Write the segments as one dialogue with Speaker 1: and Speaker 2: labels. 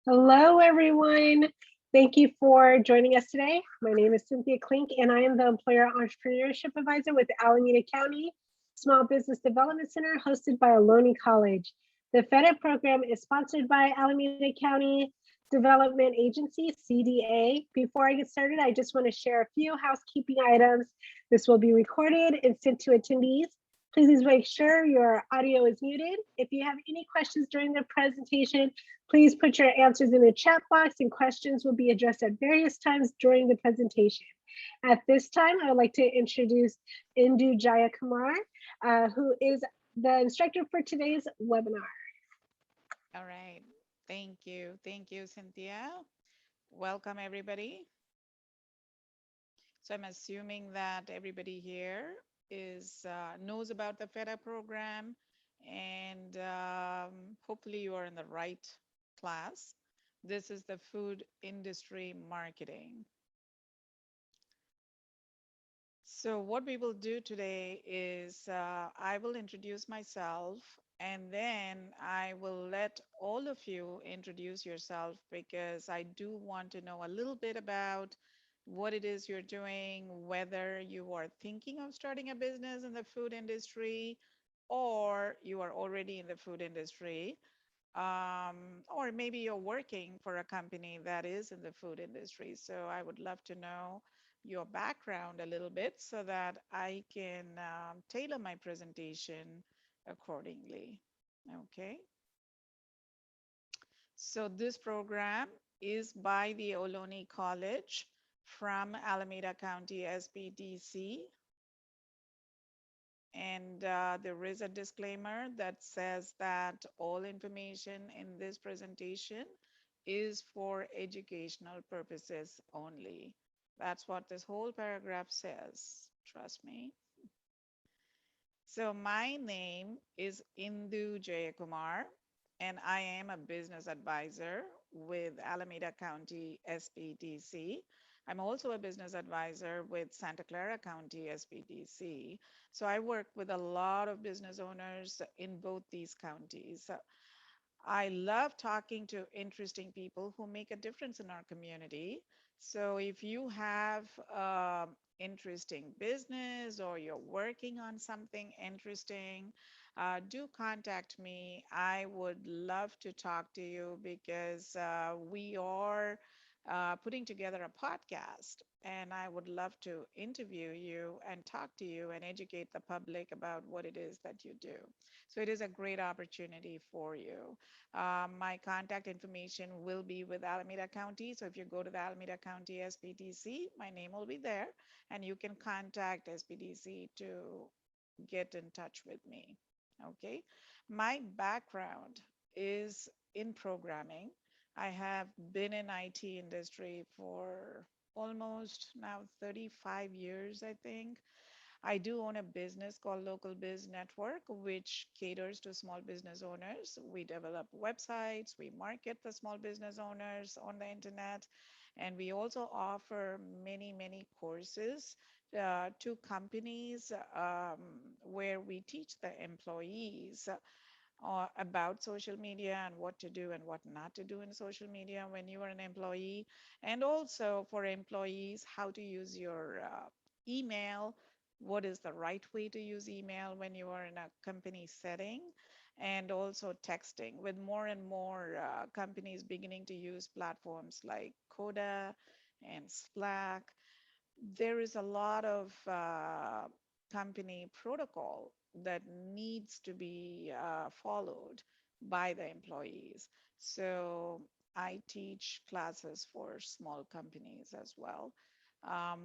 Speaker 1: Hello, everyone. Thank you for joining us today. My name is Cynthia Klink, and I am the Employer Entrepreneurship Advisor with Alameda County Small Business Development Center, hosted by Ohlone College. The FedUp program is sponsored by Alameda County Development Agency, CDA. Before I get started, I just want to share a few housekeeping items. This will be recorded and sent to attendees. Please make sure your audio is muted. If you have any questions during the presentation, please put your answers in the chat box, and questions will be addressed at various times during the presentation. At this time, I would like to introduce Indu Jayakumar, who is the instructor for today's webinar.
Speaker 2: All right. Thank you. Thank you, Cynthia. Welcome, everybody. So I'm assuming that everybody here knows about the FEDA program, and hopefully you are in the right class. This is the food industry marketing. So what we will do today is I will introduce myself, and then I will let all of you introduce yourself, because I do want to know a little bit about what it is you're doing, whether you are thinking of starting a business in the food industry, or you are already in the food industry, or maybe you're working for a company that is in the food industry. So I would love to know your background a little bit so that I can tailor my presentation accordingly. Okay. So this program is by the Ohlone College from Alameda County SBDC. And there is a disclaimer that says that all information in this presentation is for educational purposes only. That's what this whole paragraph says. Trust me. So my name is Indu Jayakumar, and I am a business advisor with Alameda County SBDC. I'm also a business advisor with Santa Clara County SBDC. So I work with a lot of business owners in both these counties. I love talking to interesting people who make a difference in our community. So if you have interesting business, or you're working on something interesting, do contact me. I would love to talk to you, because we are putting together a podcast, and I would love to interview you and talk to you and educate the public about what it is that you do. So it is a great opportunity for you. My contact information will be with Alameda County. So if you go to the Alameda County SBDC, my name will be there, and you can contact SBDC to get in touch with me. Okay. My background is in programming. I have been in IT industry for almost now 35 years, I think. I do own a business called LocalBizNetwork, which caters to small business owners. We develop websites, we market the small business owners on the internet, and we also offer many, many courses to companies, where we teach the employees about social media and what to do and what not to do in social media when you are an employee, and also for employees how to use your email, what is the right way to use email when you are in a company setting, and also texting, with more and more companies beginning to use platforms like Coda and Slack. There is a lot of company protocol that needs to be followed by the employees. So I teach classes for small companies as well. Um,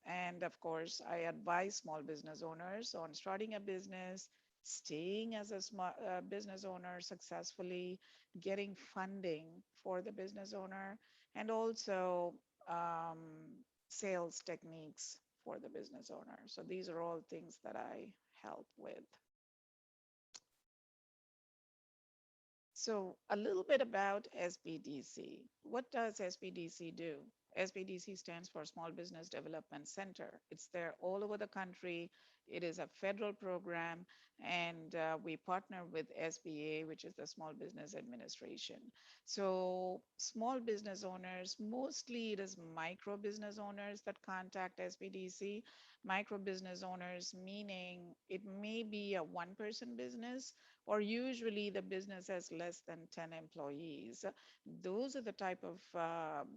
Speaker 2: and of course, I advise small business owners on starting a business, staying as a small business owner successfully, getting funding for the business owner, and also um, sales techniques for the business owner. So these are all things that I help with. So a little bit about SBDC. What does SBDC do? SBDC stands for Small Business Development Center. It's there all over the country. It is a federal program, and we partner with SBA, which is the Small Business Administration. So, small business owners, mostly it is micro business owners that contact SBDC. Micro business owners, meaning it may be a one person business, or usually the business has less than 10 employees. Those are the type of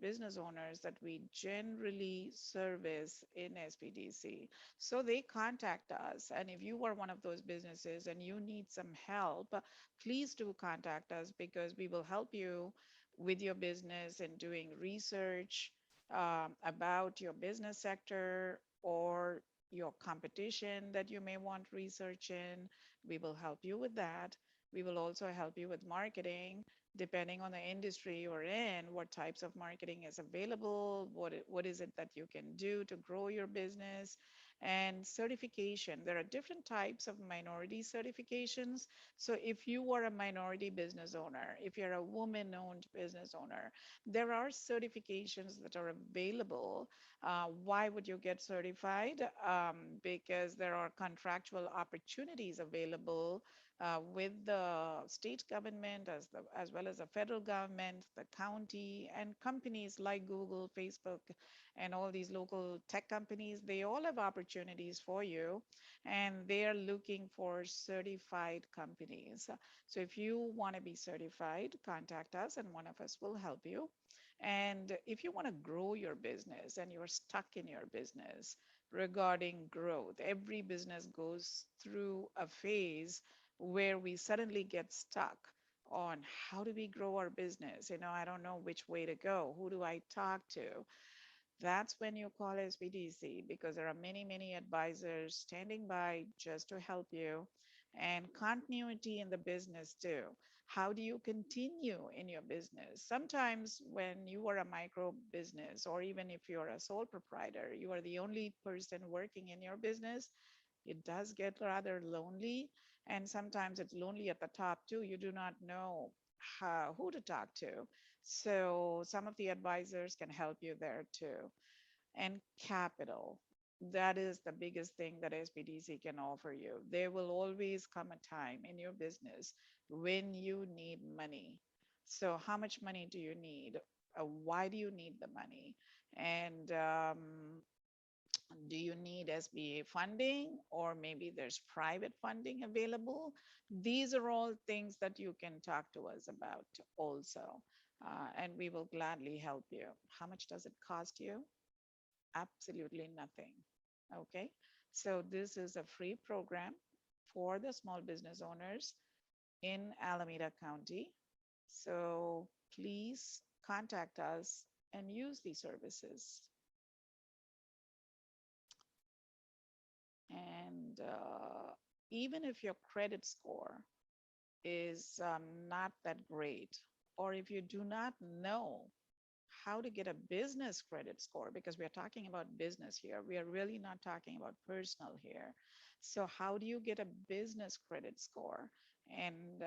Speaker 2: business owners that we generally service in SBDC. So they contact us. And if you are one of those businesses and you need some help, please do contact us because we will help you with your business and doing research about your business sector or your competition that you may want research in. We will help you with that. We will also help you with marketing, depending on the industry you're in, what types of marketing is available, what is it that you can do to grow your business, and certification. There are different types of minority certifications. So if you are a minority business owner, if you're a woman-owned business owner, there are certifications that are available. Why would you get certified? Because there are contractual opportunities available with the state government as well as the federal government, the county, and companies like Google, Facebook, and all these local tech companies. They all have opportunities for you, and they are looking for certified companies. So if you want to be certified, contact us, and one of us will help you. And if you want to grow your business and you're stuck in your business regarding growth, every business goes through a phase where we suddenly get stuck on how do we grow our business? I don't know which way to go. Who do I talk to? That's when you call SBDC because there are many, many advisors standing by just to help you, and continuity in the business too. How do you continue in your business? Sometimes when you are a micro business, or even if you're a sole proprietor, you are the only person working in your business, it does get rather lonely. And sometimes it's lonely at the top too. You do not know who to talk to. So some of the advisors can help you there too. And capital. That is the biggest thing that SBDC can offer you. There will always come a time in your business when you need money. So, how much money do you need? Why do you need the money? And do you need SBA funding, or maybe there's private funding available? These are all things that you can talk to us about also. And we will gladly help you. How much does it cost you? Absolutely nothing. Okay. So this is a free program for the small business owners in Alameda County. So please contact us and use these services. And even if your credit score is not that great, or if you do not know how to get a business credit score, because we are talking about business here, we are really not talking about personal here. So how do you get a business credit score, and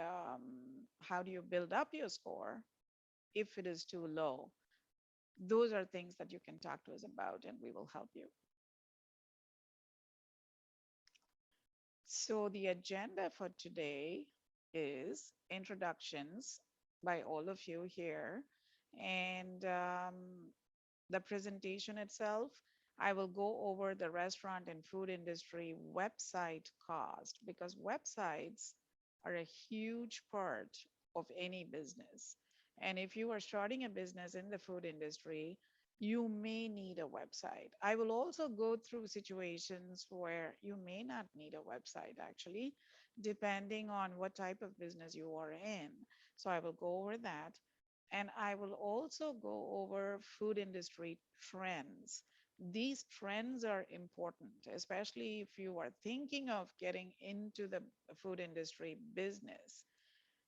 Speaker 2: how do you build up your score if it is too low? Those are things that you can talk to us about, and we will help you. So the agenda for today is introductions by all of you here, and the presentation itself, I will go over the restaurant and food industry website cost, because websites are a huge part of any business. And if you are starting a business in the food industry, you may need a website. I will also go through situations where you may not need a website actually, depending on what type of business you are in. So I will go over that. And I will also go over food industry trends. These trends are important, especially if you are thinking of getting into the food industry business.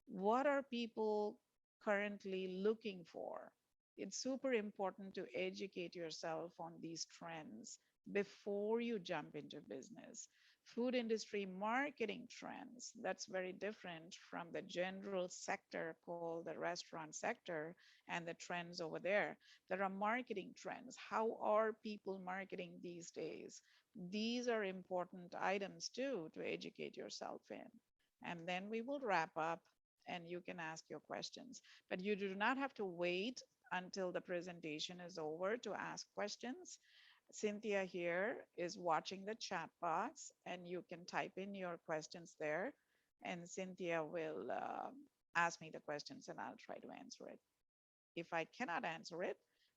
Speaker 2: What are people currently looking for? It's super important to educate yourself on these trends before you jump into business. food industry marketing trends. That's very different from the general sector called the restaurant sector and the trends over there. There are marketing trends. How are people marketing these days? These are important items too to educate yourself in. And then we will wrap up and you can ask your questions. But you do not have to wait until the presentation is over to ask questions. Cynthia here is watching the chat box and you can type in your questions there and Cynthia will ask me the questions and I'll try to answer it. If I cannot answer it,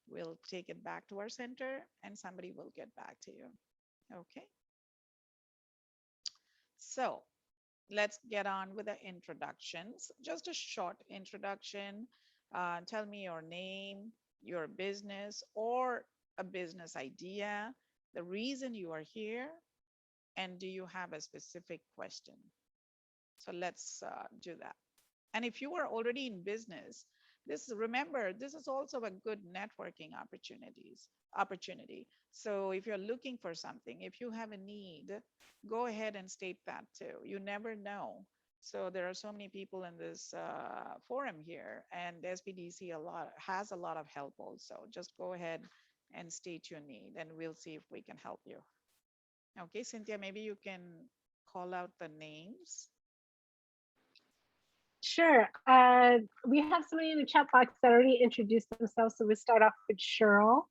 Speaker 2: we'll take it back to our center and somebody will get back to you. Okay. So let's get on with the introductions. Just a short introduction. Tell me your name, your business, or a business idea, the reason you are here, and do you have a specific question? So let's do that. And if you are already in business, remember, this is also a good networking opportunity. So if you're looking for something, if you have a need, go ahead and state that too. You never know. So there are so many people in this forum here, and SBDC has a lot of help also. Just go ahead and state your need, and we'll see if we can help you. Okay, Cynthia, maybe you can call out the names.
Speaker 1: Sure. We have somebody in the chat box that already introduced themselves. So we start off with Cheryl.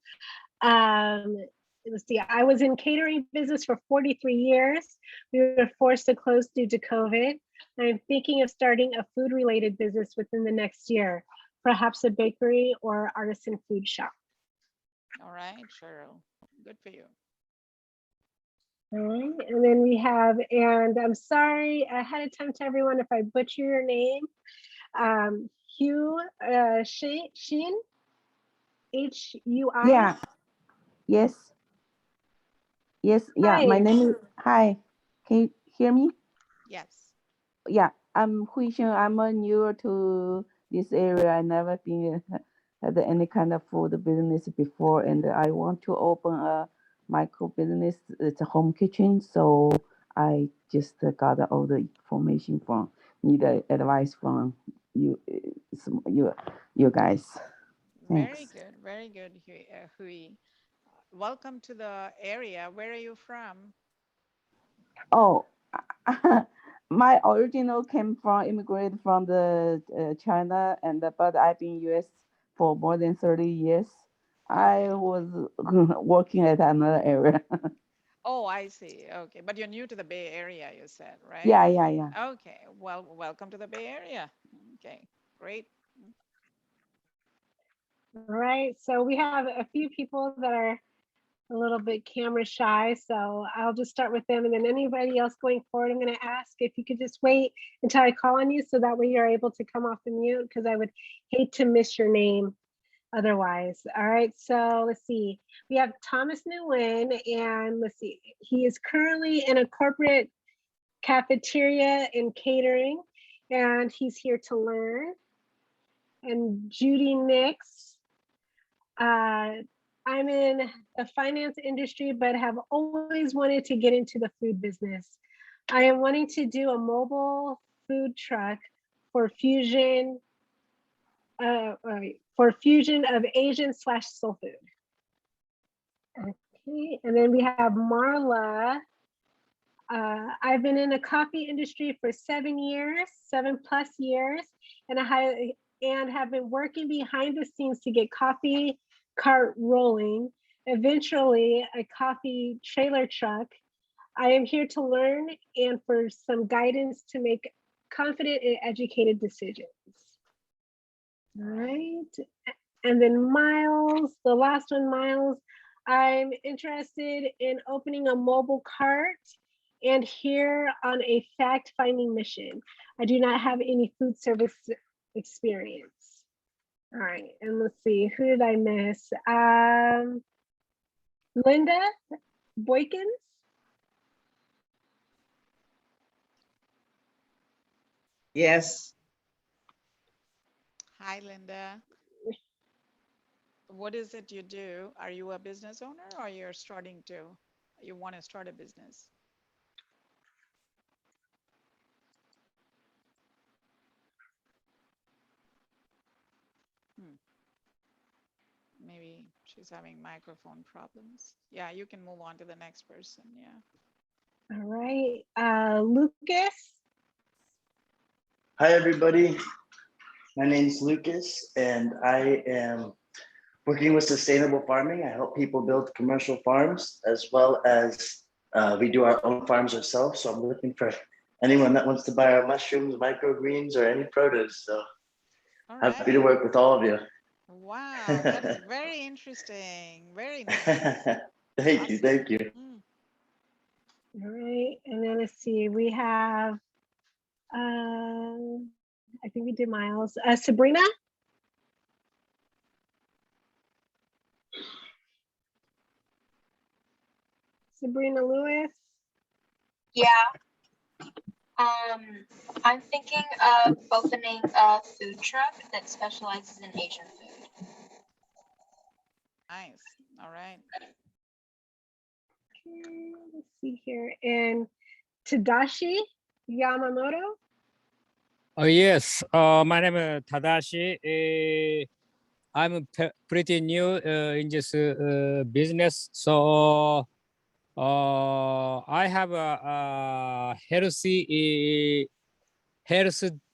Speaker 1: Let's see, I was in catering business for 43 years. We were forced to close due to COVID. I'm thinking of starting a food related business within the next year, perhaps a bakery or artisan food shop.
Speaker 2: All right, Cheryl, good for you.
Speaker 1: All right, and then we have, and I'm sorry ahead of time to everyone if I butcher your name, Hugh Sheen, H-U-I.
Speaker 3: Yeah, yes, yeah,
Speaker 1: Hi.
Speaker 3: my name is, hi, can you hear me?
Speaker 2: Yes.
Speaker 3: Yeah, I'm Hui Xing. I'm new to this area. I never been had any kind of food business before, and I want to open a micro business. It's a home kitchen, so I just got all the information from, need advice from you, you guys.
Speaker 2: Very
Speaker 3: Thanks.
Speaker 2: good, very good, Hui. Welcome to the area. Where are you from?
Speaker 3: Oh, my original came from immigrated from the China, and but I've been US for more than 30 years. I
Speaker 2: Okay.
Speaker 3: was working at another area.
Speaker 2: Oh, I see. Okay, but you're new to the Bay Area, you said, right?
Speaker 3: Yeah.
Speaker 2: Okay. Well, welcome to the Bay Area. Okay, great.
Speaker 1: All right, so we have a few people that are a little bit camera shy, so I'll just start with them, and then anybody else going forward, I'm going to ask if you could just wait until I call on you, so that way you're able to come off the mute, because I would hate to miss your name otherwise. All right, so let's see. We have Thomas Nguyen, and let's see, he is currently in a corporate cafeteria and catering, and he's here to learn. And Judy Nix, I'm in the finance industry, but have always wanted to get into the food business. I am wanting to do a mobile food truck for fusion, of Asian / soul food. Okay, and then we have Marla. I've been in the coffee industry for 7+ years, and have been working behind the scenes to get coffee cart rolling, eventually a coffee trailer truck. I am here to learn and for some guidance to make confident and educated decisions. All right. And then Miles, the last one, Miles, I'm interested in opening a mobile cart and here on a fact-finding mission. I do not have any food service experience. All right, and let's see, who did I miss? Linda Boykins?
Speaker 4: Yes.
Speaker 2: Hi, Linda. What is it you do? Are you a business owner or you want to start a business? maybe she's having microphone problems. Yeah, you can move on to the next person. Yeah.
Speaker 1: All right, Lucas.
Speaker 5: Hi, everybody. My name is Lucas, and I am working with sustainable farming. I help people build commercial farms as well as we do our own farms ourselves. So I'm looking for anyone that wants to buy our mushrooms, microgreens, or any produce. So
Speaker 2: All
Speaker 5: happy to
Speaker 2: right.
Speaker 5: work with all of you.
Speaker 2: Wow, that is very interesting. Very nice.
Speaker 5: Thank you.
Speaker 2: Awesome.
Speaker 5: Thank you.
Speaker 2: Mm.
Speaker 1: All right, and then let's see, we have, I think we did Miles. Sabrina. Sabrina Lewis.
Speaker 6: Yeah. I'm thinking of opening a food truck that specializes in Asian food.
Speaker 2: Nice. All right.
Speaker 1: Okay, let's see here. And Tadashi Yamamoto.
Speaker 7: Oh, yes. My name is Tadashi. I'm pretty new in this business. So I have a health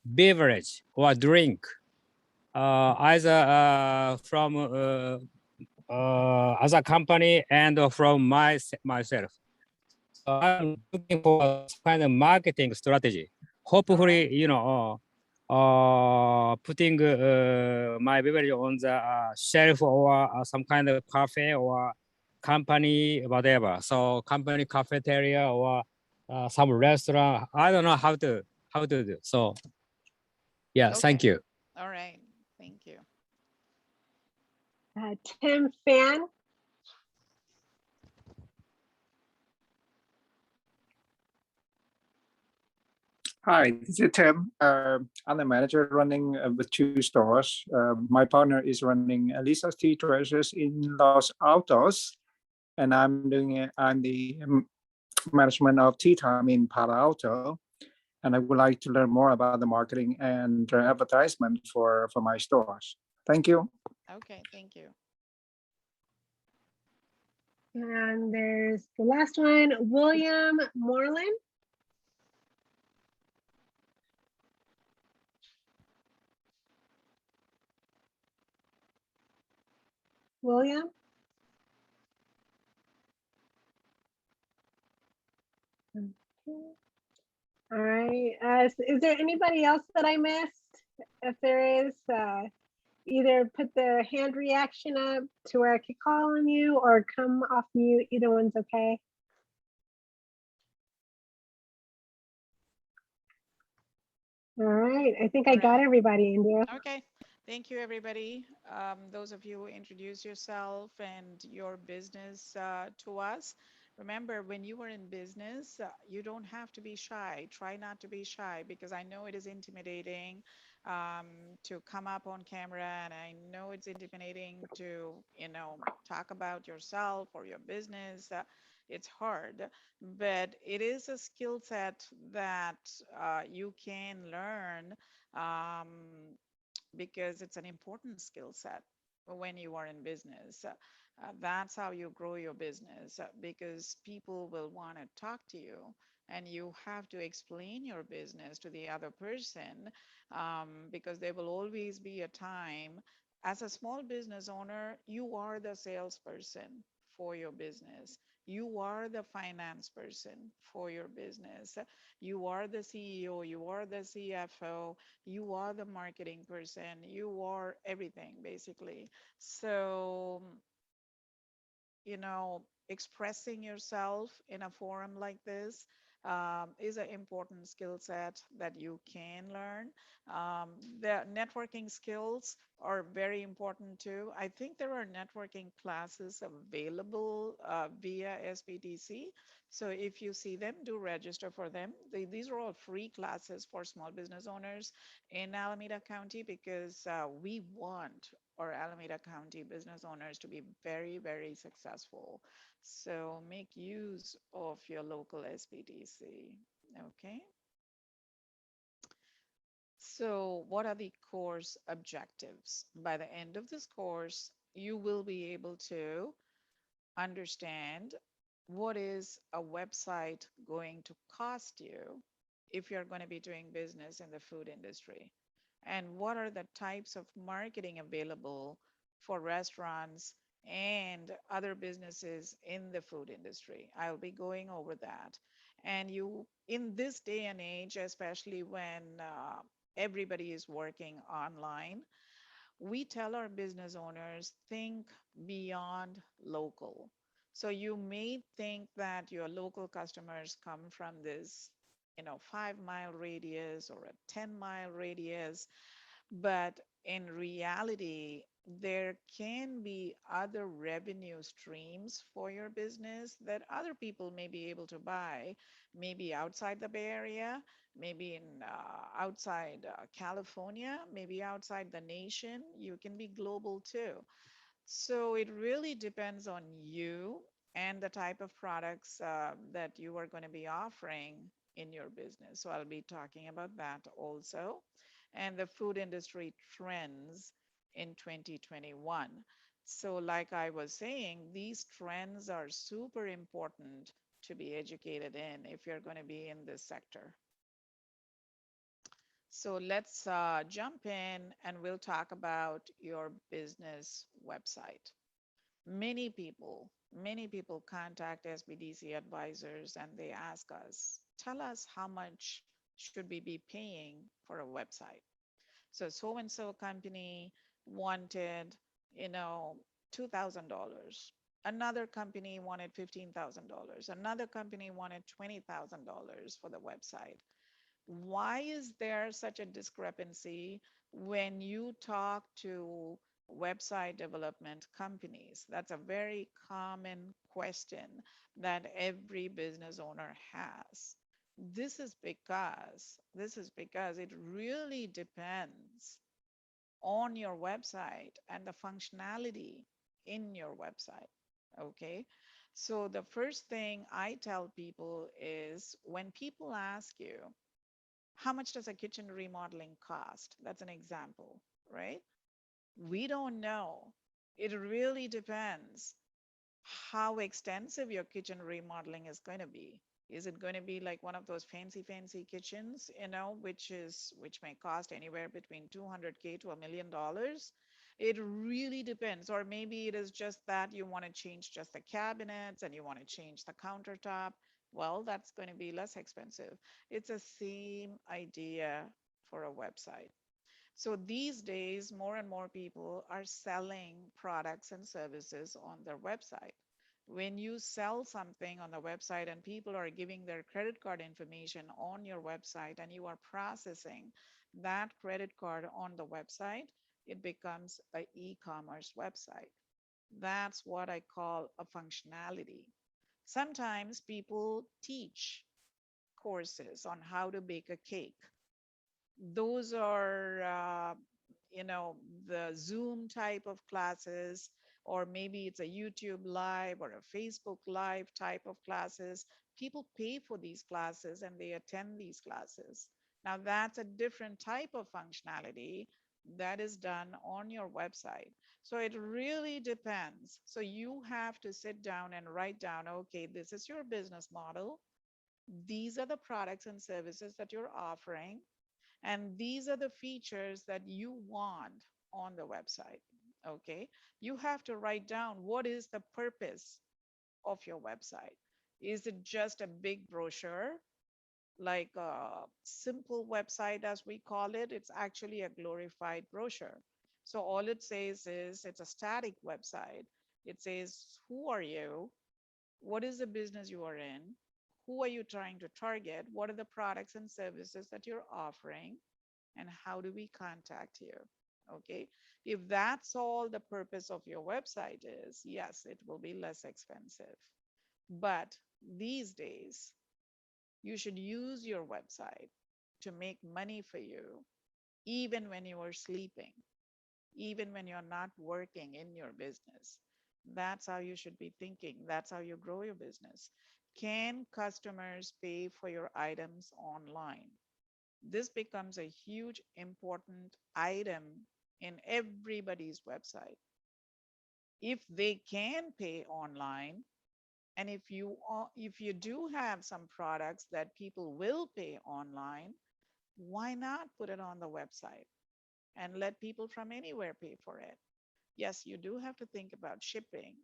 Speaker 7: beverage or drink, either from other company and from myself. So I'm looking for some kind of marketing strategy. Hopefully, putting my beverage on the shelf or some kind of cafe or company, whatever. So company cafeteria or some restaurant. I don't know how to do. So yeah, thank
Speaker 2: Okay.
Speaker 7: you.
Speaker 2: All right. Thank you.
Speaker 1: Tim Fan.
Speaker 8: Hi, this is Tim. I'm the manager running with 2 stores. My partner is running Lisa's Tea Treasures in Los Altos, and I'm the management of Tea Time in Palo Alto. And I would like to learn more about the marketing and advertisement for my stores. Thank you.
Speaker 2: Okay. Thank you.
Speaker 1: And there's the last one, William Moreland. William. Okay. All right. Is there anybody else that I missed? If there is, either put the hand reaction up to where I could call on you or come off mute. Either one's okay. All right. I think I got everybody, India.
Speaker 2: Okay. Thank you, everybody. Those of you who introduce yourself and your business to us. Remember, when you are in business, you don't have to be shy. Try not to be shy because I know it is intimidating to come up on camera, and I know it's intimidating to, talk about yourself or your business. It's hard, but it is a skill set that you can learn. Because it's an important skill set when you are in business. That's how you grow your business because people will want to talk to you and you have to explain your business to the other person because there will always be a time. As a small business owner, you are the salesperson for your business. You are the finance person for your business. You are the CEO, you are the CFO, you are the marketing person, you are everything basically. So, expressing yourself in a forum like this is an important skill set that you can learn. The networking skills are very important too. I think there are networking classes available via SBDC. So if you see them, do register for them. These are all free classes for small business owners in Alameda County because we want our Alameda County business owners to be very, very successful. So make use of your local SBDC. Okay. So what are the course objectives? By the end of this course, you will be able to understand what is a website going to cost you if you're going to be doing business in the food industry, and what are the types of marketing available for restaurants and other businesses in the food industry. I'll be going over that. And you, in this day and age, especially when everybody is working online, we tell our business owners, think beyond local. So you may think that your local customers come from this, 5-mile radius or a 10-mile radius, but in reality, there can be other revenue streams for your business that other people may be able to buy, maybe outside the Bay Area, maybe in outside California, maybe outside the nation. You can be global too. So it really depends on you and the type of products that you are going to be offering in your business. So I'll be talking about that also, and the food industry trends in 2021. So like I was saying, these trends are super important to be educated in if you're going to be in this sector. So let's jump in and we'll talk about your business website. Many people contact SBDC advisors and they ask us, tell us how much should we be paying for a website? So and so company wanted, $2,000. Another company wanted $15,000. Another company wanted $20,000 for the website. Why is there such a discrepancy when you talk to website development companies? That's a very common question that every business owner has. This is because it really depends on your website and the functionality in your website. Okay. So the first thing I tell people is when people ask you, how much does a kitchen remodeling cost? That's an example, right? We don't know. It really depends how extensive your kitchen remodeling is going to be. Is it going to be like one of those fancy kitchens, which may cost anywhere between 200K to $1 million? It really depends. Or maybe it is just that you want to change just the cabinets and you want to change the countertop. Well, that's going to be less expensive. It's the same idea for a website. So these days, more and more people are selling products and services on their website. When you sell something on the website and people are giving their credit card information on your website and you are processing that credit card on the website, it becomes an e-commerce website. That's what I call a functionality. Sometimes people teach courses on how to bake a cake. Those are, the Zoom type of classes, or maybe it's a YouTube live or a Facebook live type of classes. People pay for these classes and they attend these classes. Now that's a different type of functionality that is done on your website. So it really depends. So you have to sit down and write down, okay, this is your business model. These are the products and services that you're offering. And these are the features that you want on the website. Okay. You have to write down what is the purpose of your website. Is it just a big brochure, like a simple website, as we call it? It's actually a glorified brochure. So all it says is it's a static website. It says, who are you? What is the business you are in? Who are you trying to target? What are the products and services that you're offering? And how do we contact you? Okay. If that's all the purpose of your website is, yes, it will be less expensive. But these days, you should use your website to make money for you, even when you are sleeping, even when you're not working in your business. That's how you should be thinking. That's how you grow your business. Can customers pay for your items online? This becomes a huge important item in everybody's website. If they can pay online, and if you do have some products that people will pay online, why not put it on the website and let people from anywhere pay for it? Yes, you do have to think about shipping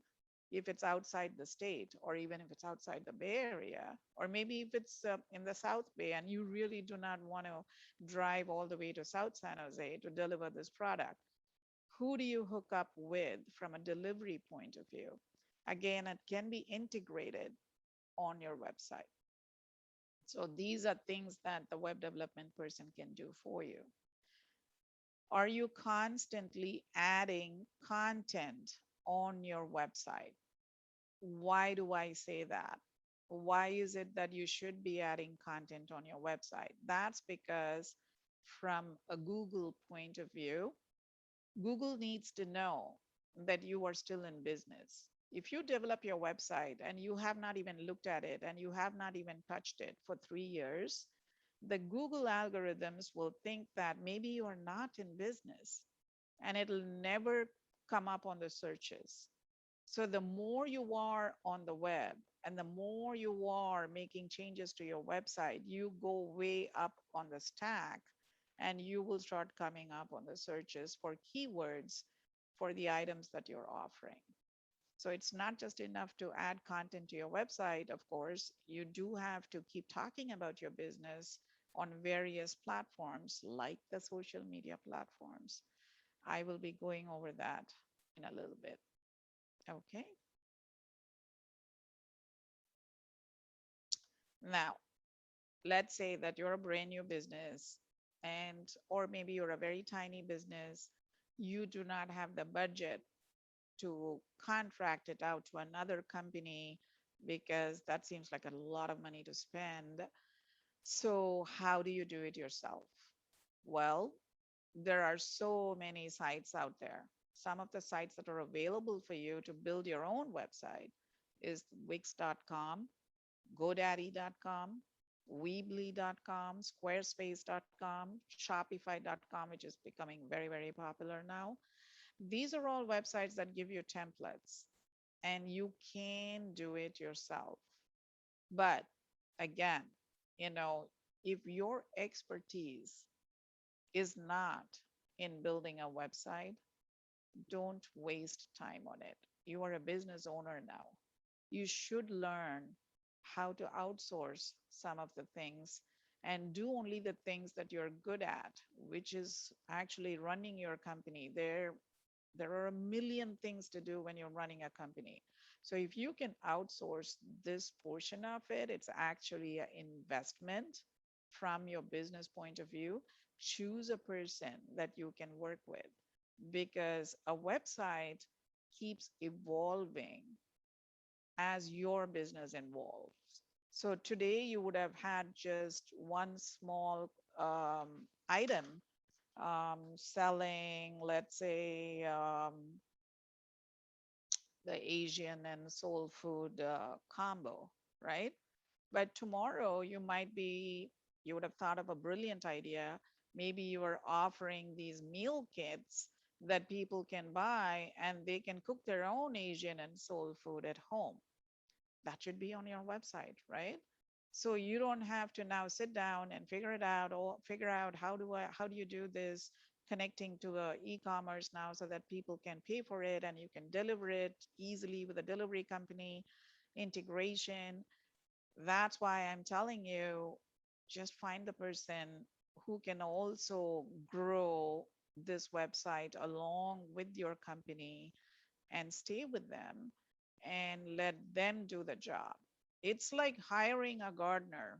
Speaker 2: if it's outside the state, or even if it's outside the Bay Area, or maybe if it's in the South Bay and you really do not want to drive all the way to South San Jose to deliver this product. Who do you hook up with from a delivery point of view? Again, it can be integrated on your website. So these are things that the web development person can do for you. Are you constantly adding content on your website? Why do I say that? Why is it that you should be adding content on your website? That's because from a Google point of view, Google needs to know that you are still in business. If you develop your website and you have not even looked at it and you have not even touched it for 3 years, the Google algorithms will think that maybe you are not in business and it'll never come up on the searches. So the more you are on the web and the more you are making changes to your website, you go way up on the stack and you will start coming up on the searches for keywords for the items that you're offering. So it's not just enough to add content to your website. Of course, you do have to keep talking about your business on various platforms like the social media platforms. I will be going over that in a little bit. Okay. Now, let's say that you're a brand new business and or maybe you're a very tiny business. You do not have the budget to contract it out to another company because that seems like a lot of money to spend. So how do you do it yourself? Well, there are so many sites out there. Some of the sites that are available for you to build your own website is Wix.com, GoDaddy.com, Weebly.com, Squarespace.com, Shopify.com, which is becoming very, very popular now. These are all websites that give you templates and you can do it yourself. But again, you know, if your expertise is not in building a website, don't waste time on it. You are a business owner now. You should learn how to outsource some of the things and do only the things that you're good at, which is actually running your company. There are a million things to do when you're running a company. So if you can outsource this portion of it, it's actually an investment from your business point of view. Choose a person that you can work with because a website keeps evolving as your business evolves. So today you would have had just one small item selling, let's say, the Asian and soul food combo, right? But tomorrow you would have thought of a brilliant idea. Maybe you are offering these meal kits that people can buy and they can cook their own Asian and soul food at home. That should be on your website, right? So you don't have to now sit down and figure it out or figure out how do you do this connecting to a e-commerce now so that people can pay for it and you can deliver it easily with a delivery company integration. That's why I'm telling you, just find the person who can also grow this website along with your company and stay with them and let them do the job. It's like hiring a gardener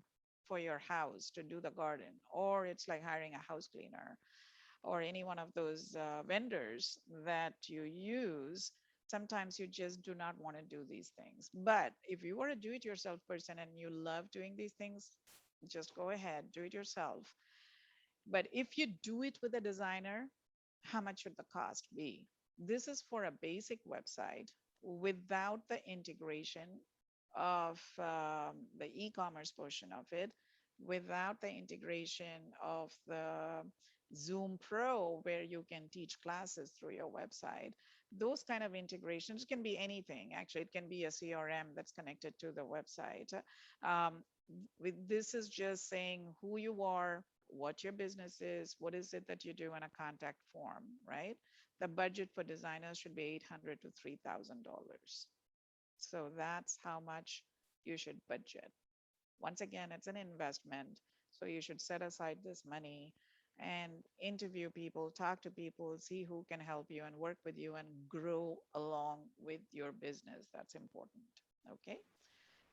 Speaker 2: for your house to do the garden, or it's like hiring a house cleaner or any one of those vendors that you use. Sometimes you just do not want to do these things. But if you are a do it yourself person and you love doing these things, just go ahead, do it yourself. But if you do it with a designer, how much should the cost be? This is for a basic website without the integration of the e-commerce portion of it, without the integration of the Zoom Pro, where you can teach classes through your website. those kind of integrations can be anything. Actually, it can be a CRM that's connected to the website. This is just saying who you are, what your business is, what is it that you do in a contact form, right? The budget for designers should be $800 to $3,000. So that's how much you should budget. Once again, it's an investment. So you should set aside this money and interview people, talk to people, see who can help you and work with you and grow along with your business. That's important. Okay.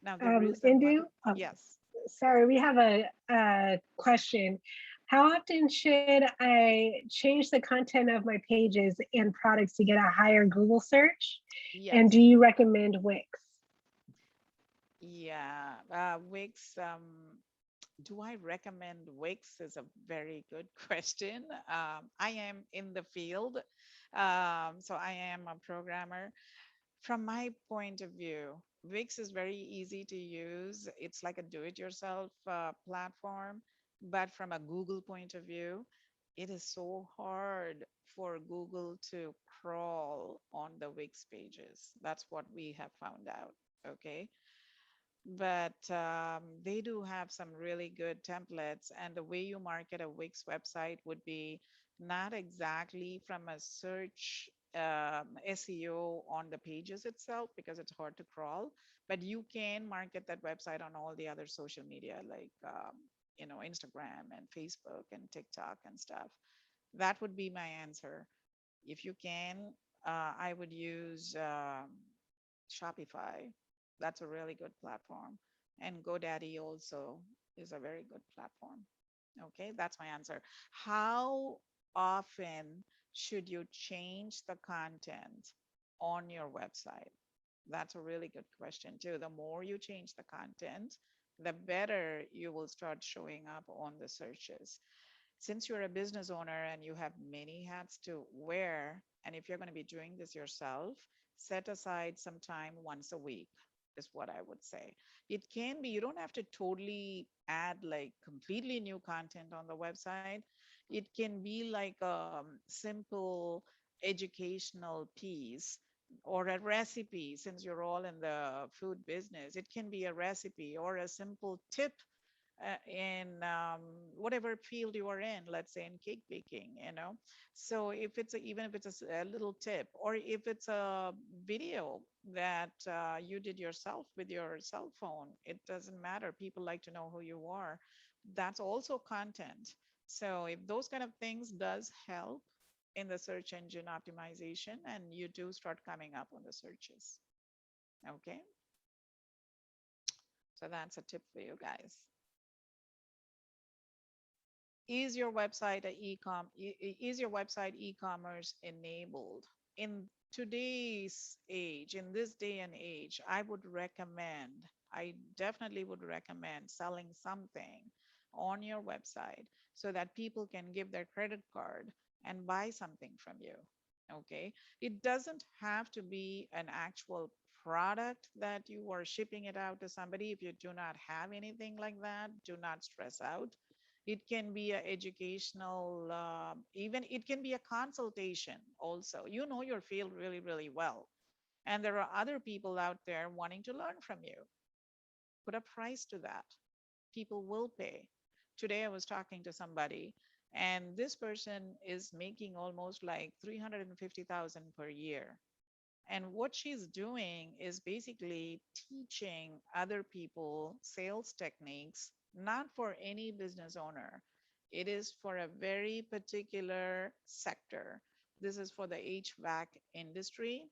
Speaker 2: Now there is
Speaker 1: Indu,
Speaker 2: yes.
Speaker 1: sorry, we have a question. How often should I change the content of my pages and products to get a higher Google search?
Speaker 2: Yes.
Speaker 1: And do you recommend Wix?
Speaker 2: Yeah, Wix. Do I recommend Wix is a very good question. I am in the field, so I am a programmer. From my point of view, Wix is very easy to use. It's like a do-it-yourself platform. But from a Google point of view, it is so hard for Google to crawl on the Wix pages. That's what we have found out. Okay. But they do have some really good templates. And the way you market a Wix website would be not exactly from a search SEO on the pages itself, because it's hard to crawl, but you can market that website on all the other social media like Instagram and Facebook and TikTok and stuff. That would be my answer. If you can, I would use Shopify. That's a really good platform. And GoDaddy also is a very good platform. Okay, that's my answer. How often should you change the content on your website? That's a really good question too. The more you change the content, the better you will start showing up on the searches. Since you're a business owner and you have many hats to wear, and if you're going to be doing this yourself, set aside some time once a week is what I would say. It can be, you don't have to totally add like completely new content on the website. It can be like a simple educational piece or a recipe. Since you're all in the food business, it can be a recipe or a simple tip in whatever field you are in, let's say in cake baking, so if it's even if it's a little tip, or if it's a video that you did yourself with your cell phone, it doesn't matter, people like to know who you are. That's also content. So if those kind of things does help in the search engine optimization, and you do start coming up on the searches. Okay, so that's a tip for you guys. Is your website is your website e-commerce enabled? In today's age, in this day and age, I definitely would recommend selling something on your website so that people can give their credit card and buy something from you. Okay, it doesn't have to be an actual product that you are shipping it out to somebody. If you do not have anything like that, do not stress out. It can be an educational, even it can be a consultation also. You know your field really, really well. And there are other people out there wanting to learn from you. Put a price to that. People will pay. Today I was talking to somebody, and this person is making almost like 350,000 per year. And what she's doing is basically teaching other people sales techniques, not for any business owner. It is for a very particular sector. This is for the HVAC industry.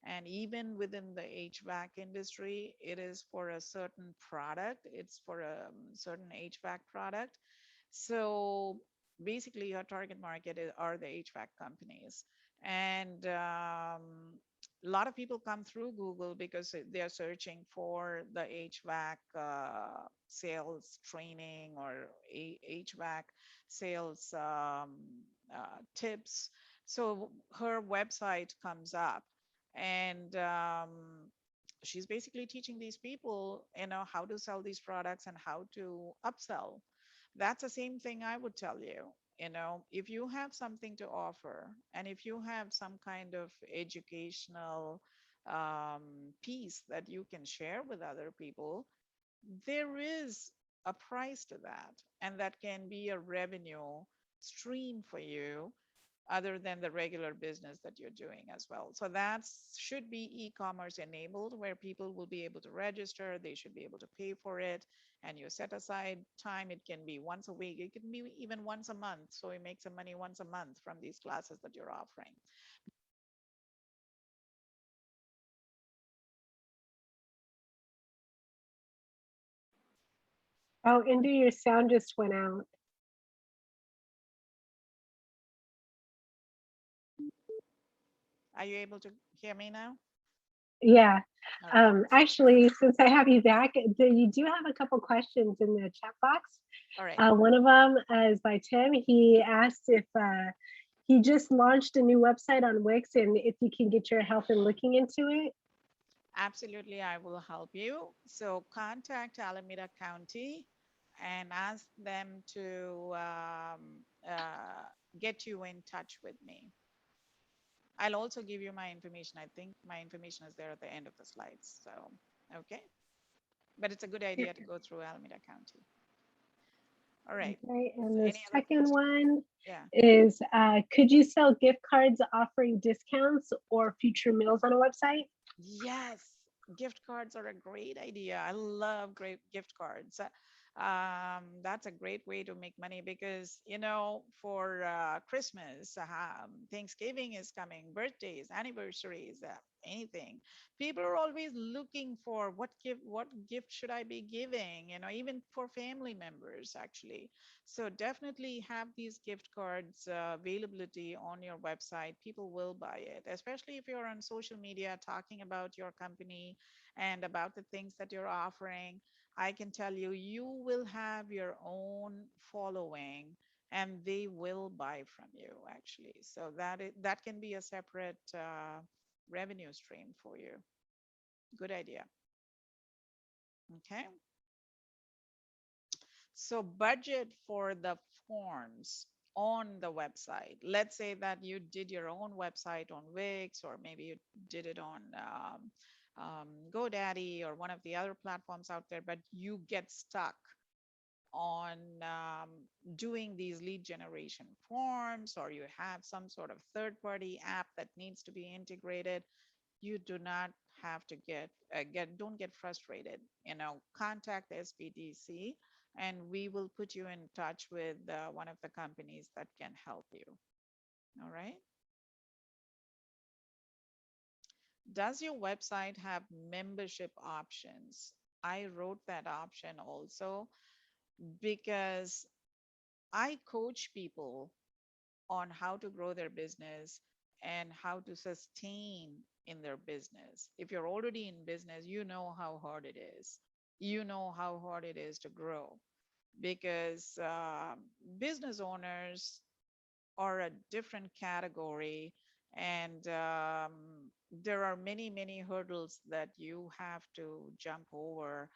Speaker 2: And even within the HVAC industry, it is for a certain product. It's for a certain HVAC product. So basically, your target market are the HVAC companies. And a lot of people come through Google because they're searching for the HVAC sales training or HVAC sales tips. So her website comes up, and she's basically teaching these people, how to sell these products and how to upsell. That's the same thing I would tell you. if you have something to offer and if you have some kind of educational piece that you can share with other people, there is a price to that. And that can be a revenue stream for you other than the regular business that you're doing as well. So that should be e-commerce enabled, where people will be able to register, they should be able to pay for it, and you set aside time. It can be once a week, it can be even once a month. So you make some money once a month from these classes that you're offering.
Speaker 1: Oh, Indu, your sound just went out.
Speaker 2: Are you able to hear me now?
Speaker 1: Yeah.
Speaker 2: All right.
Speaker 1: Actually, since I have you back, you do have a couple questions in the chat box.
Speaker 2: All right.
Speaker 1: One of them is by Tim. He asked if he just launched a new website on Wix and if you can get your help in looking into it.
Speaker 2: Absolutely, I will help you. So contact Alameda County and ask them to get you in touch with me. I'll also give you my information. I think my information is there at the end of the slides. So, okay. But it's a good idea to go through Alameda County. All right.
Speaker 1: Okay, and
Speaker 2: So
Speaker 1: the
Speaker 2: any other
Speaker 1: second
Speaker 2: questions?
Speaker 1: one
Speaker 2: Yeah.
Speaker 1: is, could you sell gift cards offering discounts or future meals on a website?
Speaker 2: Yes, gift cards are a great idea. I love great gift cards. That's a great way to make money because, for Christmas, Thanksgiving is coming, birthdays, anniversaries, anything. People are always looking for what gift should I be giving, even for family members, actually. So definitely have these gift cards availability on your website. People will buy it, especially if you're on social media talking about your company and about the things that you're offering. I can tell you, you will have your own following and they will buy from you actually. So that can be a separate revenue stream for you. Good idea. Okay. So budget for the forms on the website. Let's say that you did your own website on Wix, or maybe you did it on GoDaddy or one of the other platforms out there, but you get stuck on doing these lead generation forms, or you have some sort of third-party app that needs to be integrated. You do not have to don't get frustrated. Contact SBDC and we will put you in touch with one of the companies that can help you. All right. Does your website have membership options? I wrote that option also because I coach people on how to grow their business and how to sustain in their business. If you're already in business, you know how hard it is. You know how hard it is to grow because business owners are a different category, and there are many, many hurdles that you have to jump over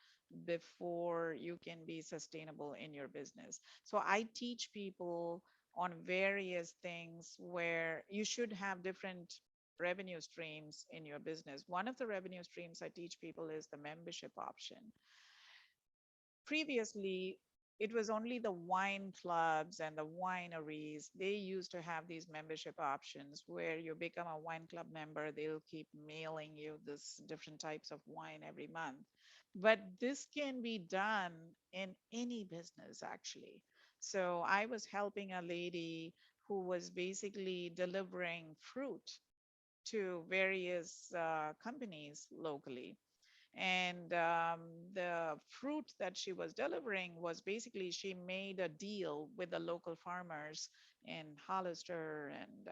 Speaker 2: before you can be sustainable in your business. So I teach people on various things where you should have different revenue streams in your business. One of the revenue streams I teach people is the membership option. Previously, it was only the wine clubs and the wineries. They used to have these membership options where you become a wine club member. They'll keep mailing you this different types of wine every month. But this can be done in any business, actually. So I was helping a lady who was basically delivering fruit to various companies locally. And the fruit that she was delivering was basically she made a deal with the local farmers in Hollister and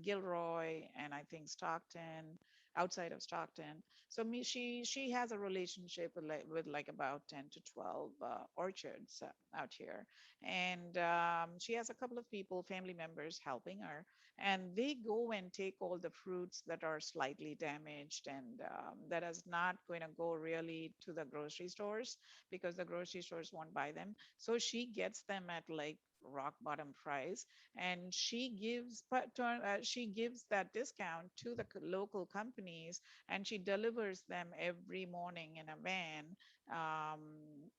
Speaker 2: Gilroy and I think Stockton, outside of Stockton. So she has a relationship with like about 10 to 12 orchards out here, and she has a couple of people, family members, helping her, and they go and take all the fruits that are slightly damaged and that is not going to go really to the grocery stores because the grocery stores won't buy them. So she gets them at like rock bottom price, and she gives she gives that discount to the local companies, and she delivers them every morning in a van um,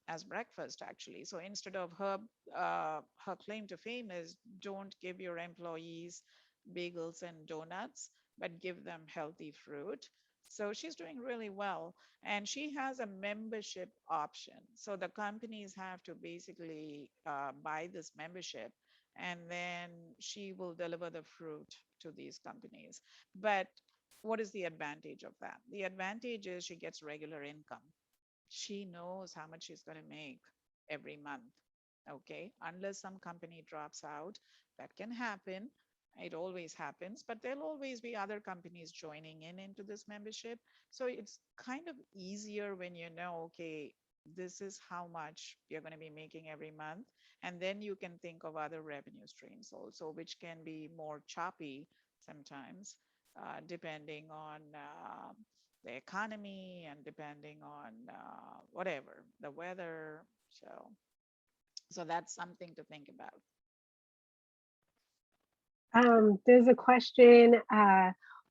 Speaker 2: as breakfast actually. So instead of her claim to fame is don't give your employees bagels and donuts, but give them healthy fruit. So she's doing really well. And she has a membership option. So the companies have to basically buy this membership, and then she will deliver the fruit to these companies. But what is the advantage of that? The advantage is she gets regular income. She knows how much she's going to make every month. Okay. Unless some company drops out, that can happen. It always happens, but there'll always be other companies joining in into this membership. So it's kind of easier when you know, okay, this is how much you're going to be making every month. And then you can think of other revenue streams also, which can be more choppy sometimes, depending on the economy and depending on whatever the weather. So that's something to think about.
Speaker 1: There's a question.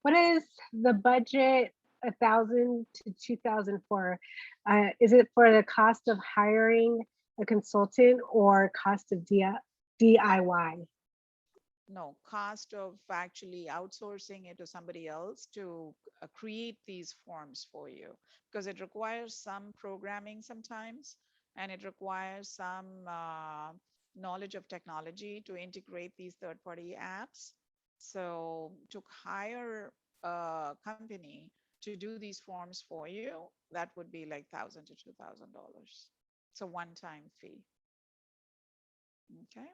Speaker 1: What is the budget 1,000 to 2,000 for? Is it for the cost of hiring a consultant or cost of DIY?
Speaker 2: No, cost of actually outsourcing it to somebody else to create these forms for you, because it requires some programming sometimes, and it requires some knowledge of technology to integrate these third-party apps. So to hire a company to do these forms for you, that would be like $1,000 to $2,000. It's a one-time fee. Okay.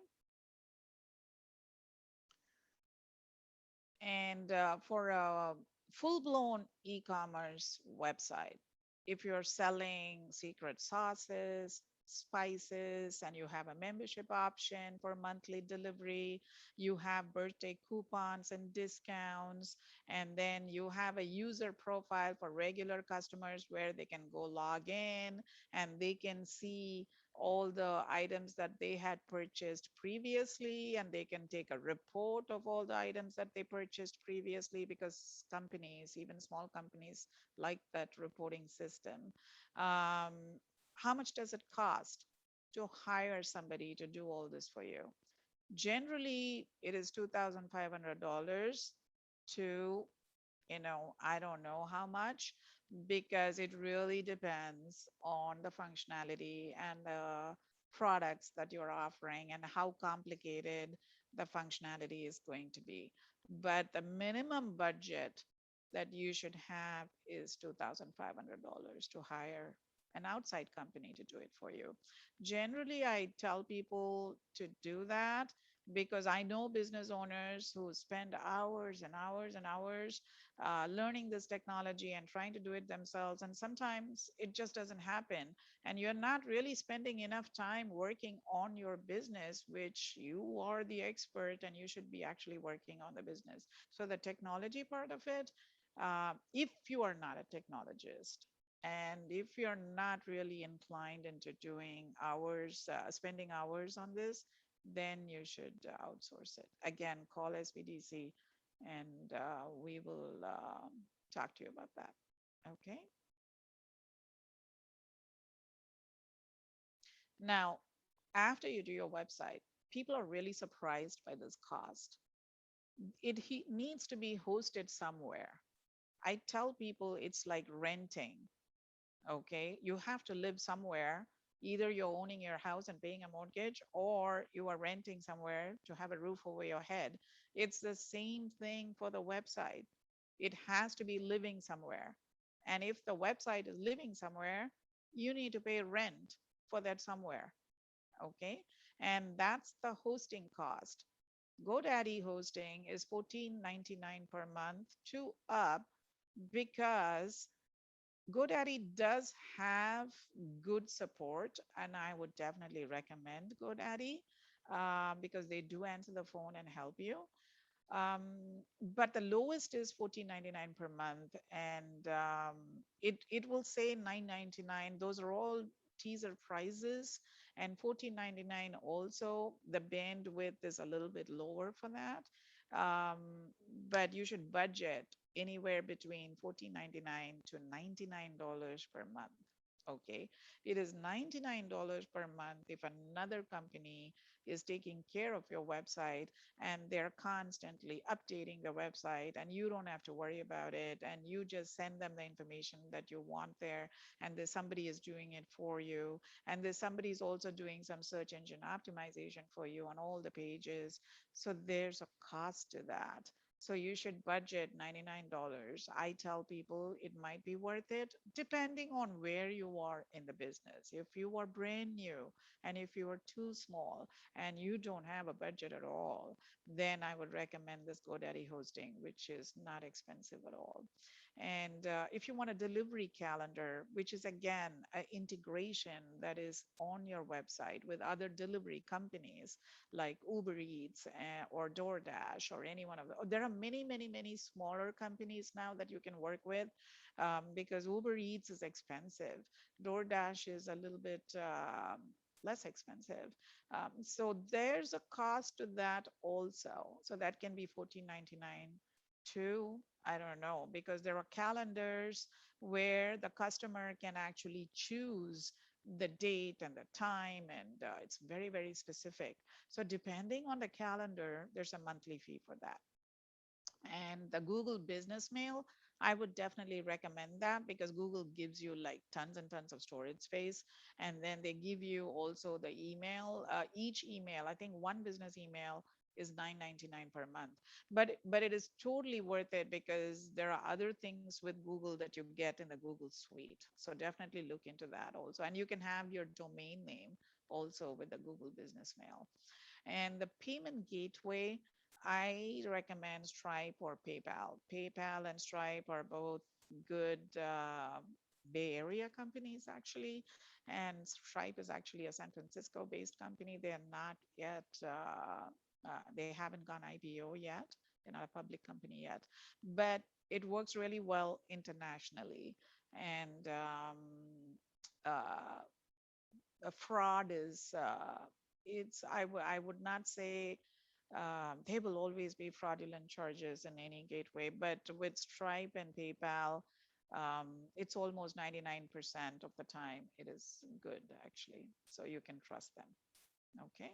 Speaker 2: And for a full-blown e-commerce website, if you're selling secret sauces, spices, and you have a membership option for monthly delivery, you have birthday coupons and discounts, and then you have a user profile for regular customers where they can go log in and they can see all the items that they had purchased previously, and they can take a report of all the items that they purchased previously, because companies, even small companies, like that reporting system. How much does it cost to hire somebody to do all this for you? Generally, it is $2,500 to, I don't know how much, because it really depends on the functionality and the products that you're offering and how complicated the functionality is going to be. But the minimum budget that you should have is $2,500 to hire an outside company to do it for you. Generally, I tell people to do that because I know business owners who spend hours and hours and hours learning this technology and trying to do it themselves. And sometimes it just doesn't happen. And you're not really spending enough time working on your business, which you are the expert and you should be actually working on the business. So the technology part of it, if you are not a technologist, and if you're not really inclined into doing hours, spending hours on this, then you should outsource it. Again, call SBDC and we will talk to you about that. Okay. Now, after you do your website, people are really surprised by this cost. It needs to be hosted somewhere. I tell people it's like renting. Okay. You have to live somewhere. Either you're owning your house and paying a mortgage, or you are renting somewhere to have a roof over your head. It's the same thing for the website. It has to be living somewhere. And if the website is living somewhere, you need to pay rent for that somewhere. Okay. And that's the hosting cost. GoDaddy hosting is $14.99 per month to up, because GoDaddy does have good support, and I would definitely recommend GoDaddy because they do answer the phone and help you. But the lowest is $14.99 per month, and it will say $9.99. Those are all teaser prices, And $14.99 also, the bandwidth is a little bit lower for that. But you should budget anywhere between $14.99 to $99 per month. Okay, it is $99 per month if another company is taking care of your website and they're constantly updating the website and you don't have to worry about it and you just send them the information that you want there and there's somebody is doing it for you and there's somebody is also doing some search engine optimization for you on all the pages. So there's a cost to that. So you should budget $99. I tell people it might be worth it depending on where you are in the business. If you are brand new and if you are too small and you don't have a budget at all, then I would recommend this GoDaddy hosting, which is not expensive at all. And if you want a delivery calendar, which is again an integration that is on your website with other delivery companies like Uber Eats or DoorDash or any one of them. There are many, many, many smaller companies now that you can work with because Uber Eats is expensive. DoorDash is a little bit less expensive. So there's a cost to that also. So that can be $14.99 to, I don't know, because there are calendars where the customer can actually choose the date and the time, and it's very, very specific. So depending on the calendar, there's a monthly fee for that. And the Google Business Mail, I would definitely recommend that because Google gives you like tons and tons of storage space. And then they give you also the email. Each email, I think one business email is $9.99 per month. But it is totally worth it because there are other things with Google that you get in the Google Suite. So definitely look into that also. And you can have your domain name also with the Google Business Mail. And the payment gateway, I recommend Stripe or PayPal. PayPal and Stripe are both good Bay Area companies, actually. And Stripe is actually a San Francisco based company. They're not yet, they haven't gone IPO yet. They're not a public company yet, but it works really well internationally. And a fraud is it's I would not say there will always be fraudulent charges in any gateway, but with Stripe and PayPal, it's almost 99% of the time it is good actually, so you can trust them. Okay,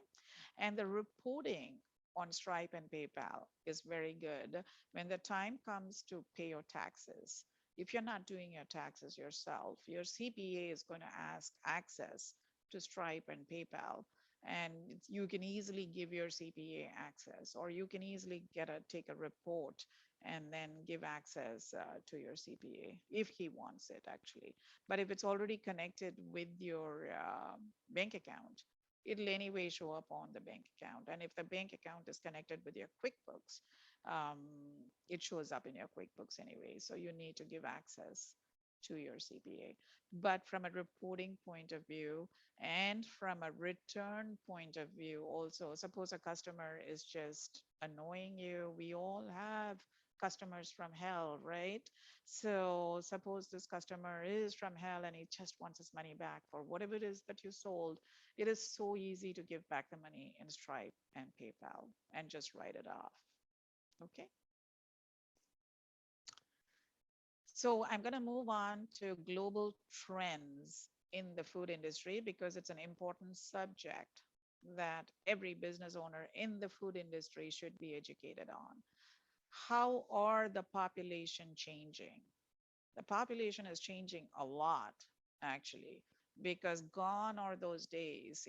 Speaker 2: and the reporting on Stripe and PayPal is very good when the time comes to pay your taxes. If you're not doing your taxes yourself, your CPA is going to ask access to Stripe and PayPal, and you can easily give your CPA access, or you can easily take a report and then give access to your CPA if he wants it actually. But if it's already connected with your bank account, it'll anyway show up on the bank account. And if the bank account is connected with your QuickBooks, um, it shows up in your QuickBooks anyway. So you need to give access to your CPA. But from a reporting point of view and from a return point of view, also, suppose a customer is just annoying you. We all have customers from hell, right? So suppose this customer is from hell and he just wants his money back for whatever it is that you sold. It is so easy to give back the money in Stripe and PayPal and just write it off. Okay. So I'm going to move on to global trends in the food industry because it's an important subject that every business owner in the food industry should be educated on. How are the population changing? The population is changing a lot, actually, because gone are those days,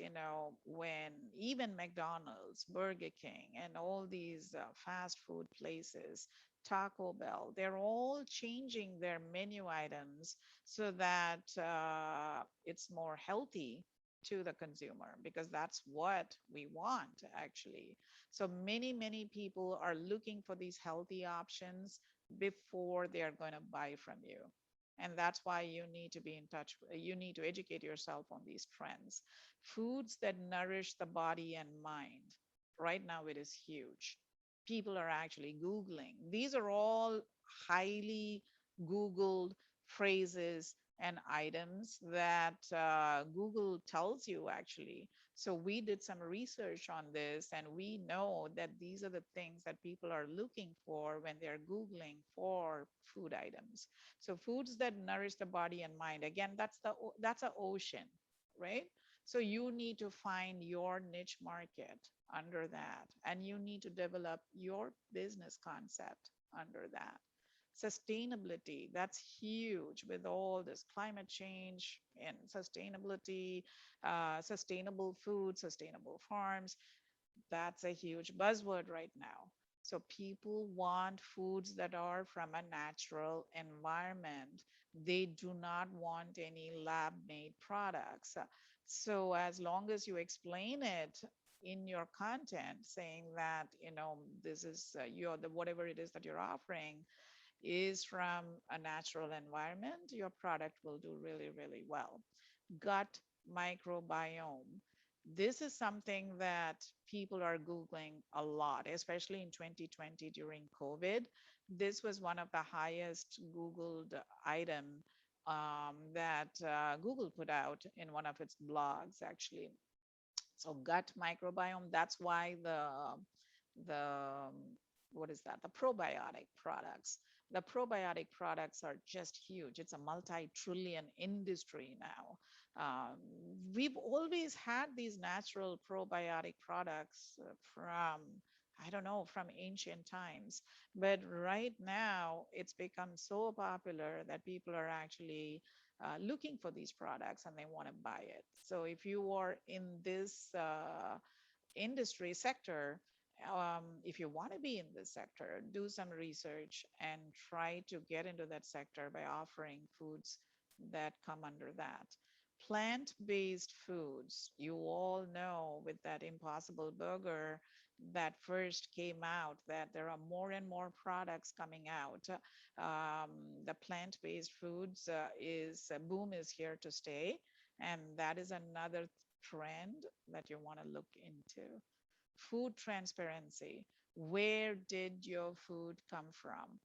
Speaker 2: when even McDonald's, Burger King, and all these fast food places, Taco Bell, they're all changing their menu items so that it's more healthy to the consumer, because that's what we want, actually. So many, many people are looking for these healthy options before they are going to buy from you. And that's why you need to be in touch. You need to educate yourself on these trends. Foods that nourish the body and mind. Right now, it is huge. People are actually Googling. These are all highly Googled phrases and items that Google tells you actually. So we did some research on this, and we know that these are the things that people are looking for when they're Googling for food items. So foods that nourish the body and mind. Again, that's an ocean, right? So you need to find your niche market under that, and you need to develop your business concept under that. Sustainability, that's huge with all this climate change and sustainability, sustainable food, sustainable farms. That's a huge buzzword right now. So people want foods that are from a natural environment. They do not want any lab made products. So as long as you explain it in your content, saying that, this is your, the whatever it is that you're offering is from a natural environment, your product will do really, really well. Gut microbiome. This is something that people are Googling a lot, especially in 2020 during COVID. This was one of the highest Googled item that Google put out in one of its blogs, actually. So gut microbiome, that's why the what is that? The probiotic products. The probiotic products are just huge. It's a multi-trillion industry now. We've always had these natural probiotic products from, I don't know, from ancient times. But right now, it's become so popular that people are actually looking for these products and they want to buy it. So if you are in this industry sector, if you want to be in this sector, do some research and try to get into that sector by offering foods that come under that. Plant-based foods, you all know with that Impossible Burger that first came out, that there are more and more products coming out. The plant-based foods is boom is here to stay, and that is another trend that you want to look into. Food transparency. Where did your food come from?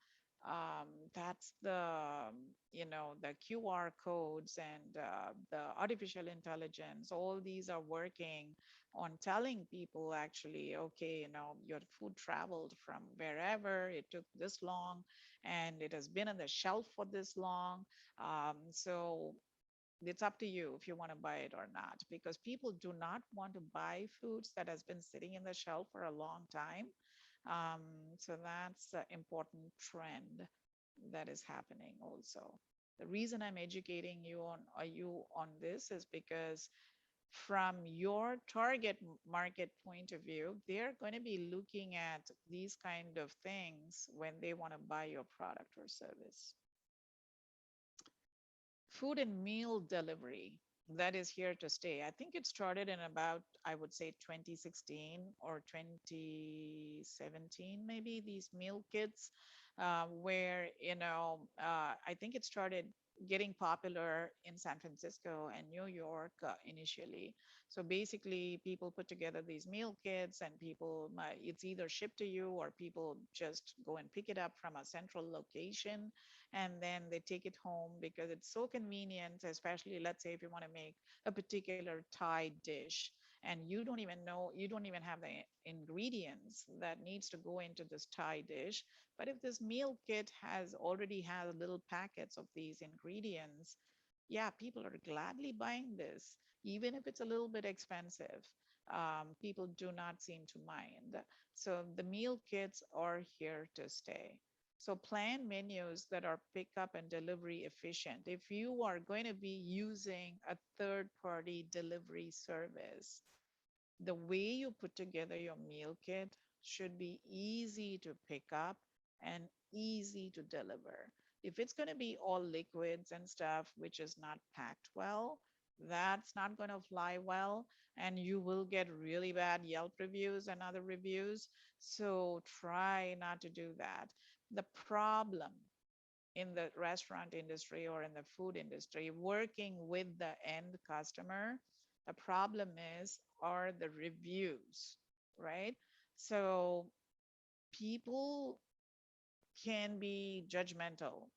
Speaker 2: That's the QR codes and the artificial intelligence. All these are working on telling people actually, okay, your food traveled from wherever, it took this long, and it has been on the shelf for this long. So it's up to you if you want to buy it or not, because people do not want to buy foods that has been sitting in the shelf for a long time. um, so that's an important trend that is happening also. The reason I'm educating you on this is because from your target market point of view, they're going to be looking at these kind of things when they want to buy your product or service. Food and meal delivery, that is here to stay. I think it started in about, I would say, 2016 or 2017, maybe, these meal kits, where, I think it started getting popular in San Francisco and New York initially. So basically, people put together these meal kits, and it's either shipped to you or people just go and pick it up from a central location, and then they take it home because it's so convenient, especially, let's say, if you want to make a particular Thai dish and you don't even have the ingredients that needs to go into this Thai dish. But if this meal kit already has little packets of these ingredients, yeah, people are gladly buying this, even if it's a little bit expensive. People do not seem to mind. So the meal kits are here to stay. So plan menus that are pickup and delivery efficient. If you are going to be using a third-party delivery service, the way you put together your meal kit should be easy to pick up and easy to deliver. If it's going to be all liquids and stuff, which is not packed well, that's not going to fly well, and you will get really bad Yelp reviews and other reviews. So try not to do that. The problem in the restaurant industry or in the food industry, working with the end customer, the problem are the reviews, right? So people can be judgmental.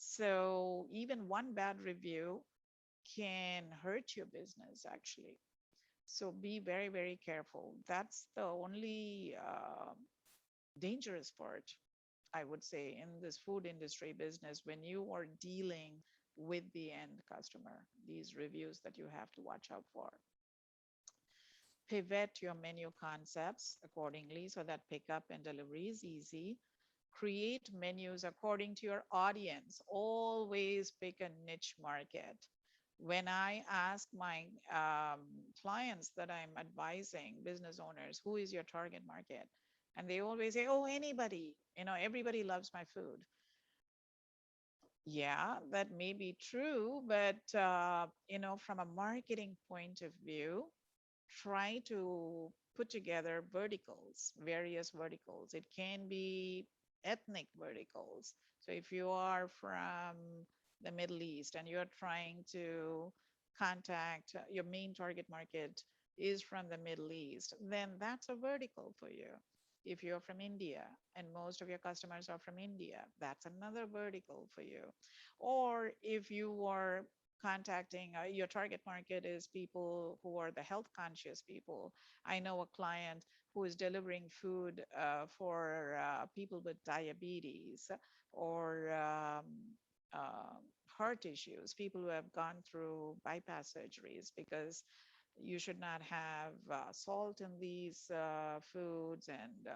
Speaker 2: So even one bad review can hurt your business actually. So be very, very careful. That's the only dangerous part, I would say, in this food industry business when you are dealing with the end customer, these reviews that you have to watch out for. Pivot your menu concepts accordingly so that pickup and delivery is easy. Create menus according to your audience. Always pick a niche market. When I ask my clients that I'm advising, business owners, who is your target market? And they always say, oh, anybody, everybody loves my food. Yeah, that may be true, but from a marketing point of view, try to put together verticals, various verticals. It can be ethnic verticals. So if you are from the Middle East and you're trying to contact your main target market is from the Middle East, then that's a vertical for you. If you're from India and most of your customers are from India, that's another vertical for you. Or if you are contacting your target market is people who are the health conscious people. I know a client who is delivering food for people with diabetes or uh, heart issues, people who have gone through bypass surgeries because you should not have salt in these foods and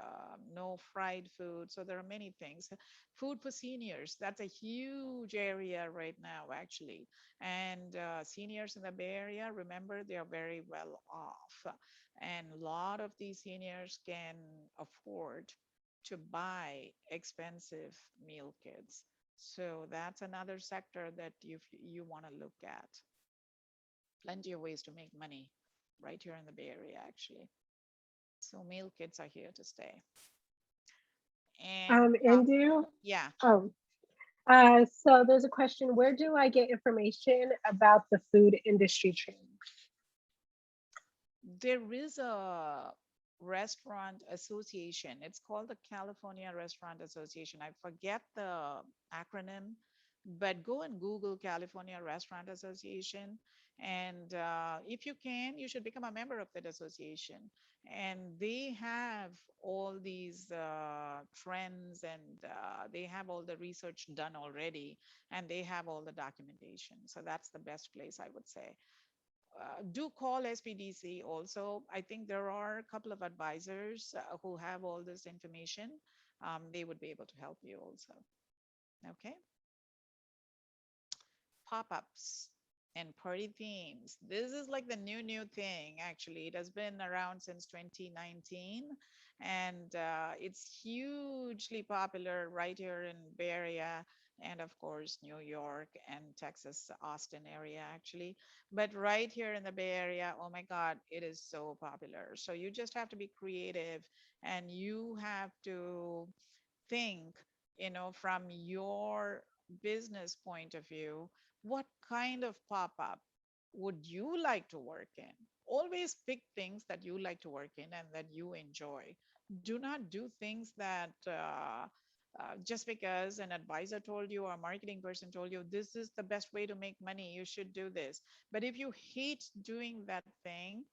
Speaker 2: no fried food. So there are many things. Food for seniors, that's a huge area right now, actually. And seniors in the Bay Area, remember, they are very well off. And a lot of these seniors can afford to buy expensive meal kits. So that's another sector that you want to look at. Plenty of ways to make money right here in the Bay Area, actually. So meal kits are here to stay. And
Speaker 1: Indu,
Speaker 2: yeah,
Speaker 1: oh, so there's a question, where do I get information about the food industry training?
Speaker 2: there is a restaurant association. It's called the California Restaurant Association. I forget the acronym, but go and Google California Restaurant Association. And if you can, you should become a member of that association. And they have all these trends and they have all the research done already and they have all the documentation. So that's the best place, I would say. Do call SBDC also. I think there are a couple of advisors who have all this information. They would be able to help you also. Okay. Pop-ups and party themes. This is like the new thing, actually. It has been around since 2019 and it's hugely popular right here in Bay Area and of course New York and Texas, Austin area actually. But right here in the Bay Area, oh my God, it is so popular. So you just have to be creative and you have to think, from your business point of view, what kind of pop-up would you like to work in? Always pick things that you like to work in and that you enjoy. Do not do things that just because an advisor told you or a marketing person told you this is the best way to make money, you should do this. But if you hate doing that thing,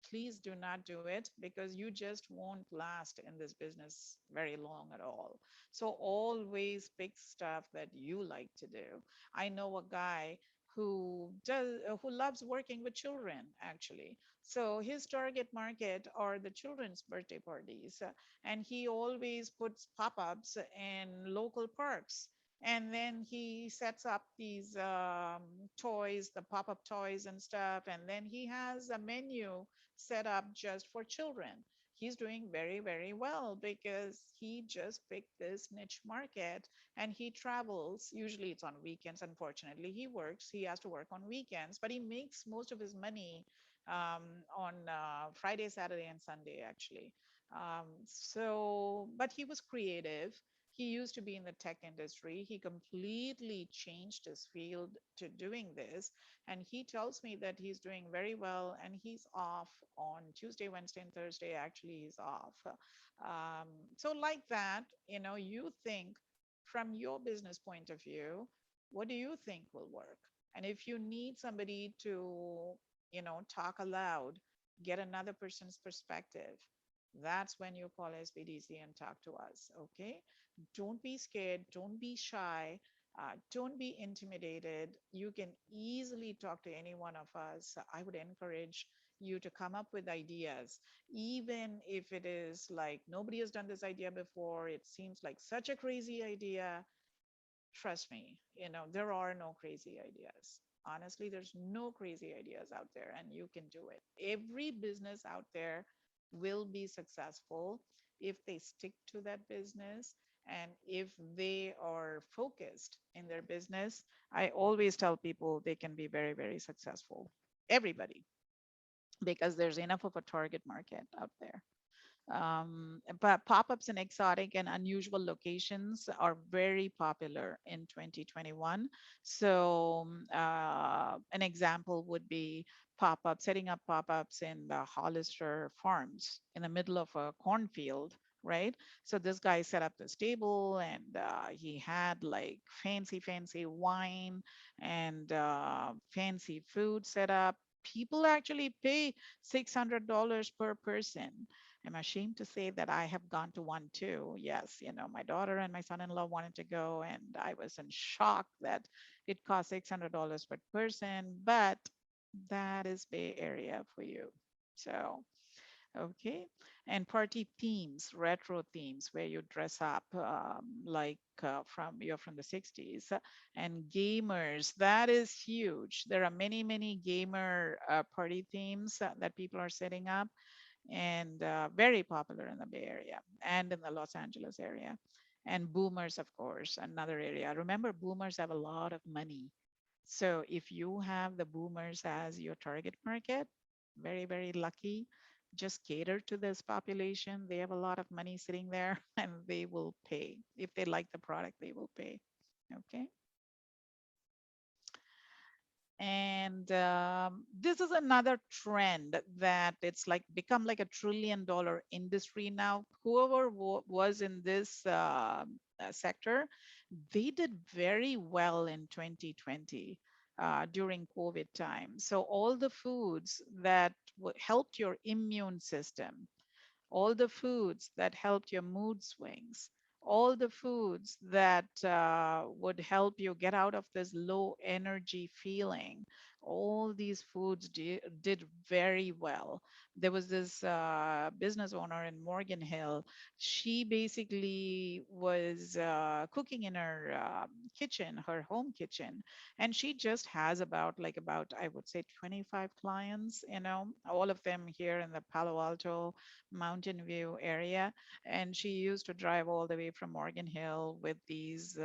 Speaker 2: please do not do it because you just won't last in this business very long at all. So always pick stuff that you like to do. I know a guy who loves working with children actually. So his target market are the children's birthday parties, and he always puts pop-ups in local parks. And then he sets up these toys, the pop-up toys and stuff, and then he has a menu set up just for children. He's doing very, very well because he just picked this niche market and he travels. Usually it's on weekends. Unfortunately, he works. He has to work on weekends, but he makes most of his money on Friday, Saturday, and Sunday, actually. But he was creative. He used to be in the tech industry. He completely changed his field to doing this. And he tells me that he's doing very well and he's off on Tuesday, Wednesday, and Thursday. Actually, he's off. So like that, you think from your business point of view, What do you think will work? And if you need somebody to, talk aloud, get another person's perspective, that's when you call SBDC and talk to us. Okay. Don't be scared. Don't be shy. Don't be intimidated. You can easily talk to any one of us. I would encourage you to come up with ideas, even if it is like nobody has done this idea before. It seems like such a crazy idea. Trust me, there are no crazy ideas. Honestly, there's no crazy ideas out there, and you can do it. Every business out there will be successful if they stick to that business and if they are focused in their business. I always tell people they can be very, very successful. Everybody, because there's enough of a target market out there. But pop-ups in exotic and unusual locations are very popular in 2021. So an example would be setting up pop-ups in the Hollister Farms in the middle of a cornfield, right? So this guy set up this table, and he had like fancy wine and fancy food set up. People actually pay $600 per person. I'm ashamed to say that I have gone to one too. Yes, my daughter and my son-in-law wanted to go, and I was in shock that it cost $600 per person, but that is Bay Area for you. So, okay. And party themes, retro themes, where you dress up like you're from the 60s. And gamers, that is huge. There are many gamer party themes that people are setting up, and very popular in the Bay Area and in the Los Angeles area. And boomers, of course, another area. Remember, boomers have a lot of money. So if you have the boomers as your target market, very, very lucky. Just cater to this population. They have a lot of money sitting there and they will pay. If they like the product, they will pay. Okay. And this is another trend that it's like become like $1 trillion industry now. Whoever was in this sector, they did very well in 2020 during COVID time. So all the foods that helped your immune system, all the foods that helped your mood swings, all the foods that would help you get out of this low energy feeling. All these foods did very well. There was this business owner in Morgan Hill. She basically was cooking in her kitchen, her home kitchen, and she just has about I would say 25 clients, all of them here in the Palo Alto Mountain View area. And she used to drive all the way from Morgan Hill with these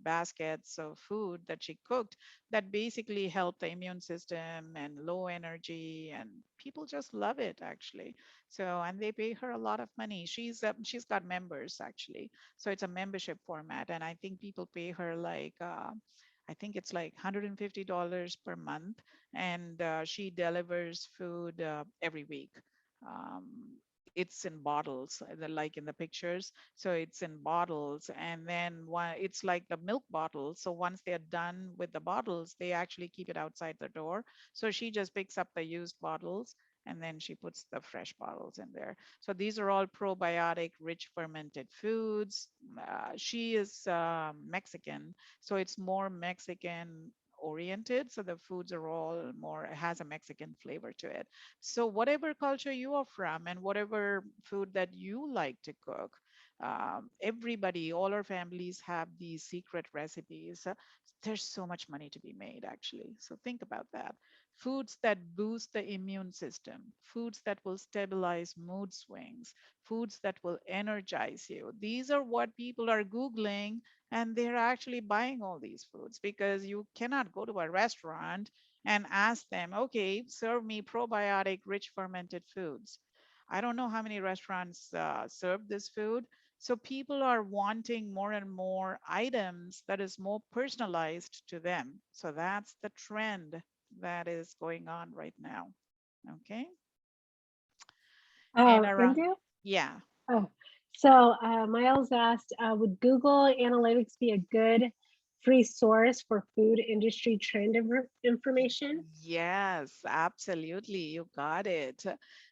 Speaker 2: baskets of food that she cooked that basically help the immune system and low energy. And people just love it, actually. So, and they pay her a lot of money. She's got members, actually. So it's a membership format. And I think people pay her I think it's like $150 per month. And she delivers food every week. Um, it's in bottles, like in the pictures. So it's in bottles, and then it's like the milk bottles. So once they're done with the bottles, they actually keep it outside the door. So she just picks up the used bottles and then she puts the fresh bottles in there. So these are all probiotic, rich fermented foods. She is Mexican, so it's more Mexican oriented. So the foods are all more, it has a Mexican flavor to it. So whatever culture you are from and whatever food that you like to cook, everybody, all our families have these secret recipes. There's so much money to be made, actually. So think about that. Foods that boost the immune system, foods that will stabilize mood swings, foods that will energize you. These are what people are Googling, and they're actually buying all these foods, because you cannot go to a restaurant and ask them, okay, serve me probiotic rich fermented foods. I don't know how many restaurants serve this food. So people are wanting more and more items that is more personalized to them. So that's the trend that is going on right now. Okay. And around,
Speaker 1: Indu?
Speaker 2: yeah.
Speaker 1: Oh, so Miles asked, would Google Analytics be a good free source for food industry trend information?
Speaker 2: Yes, absolutely. You got it.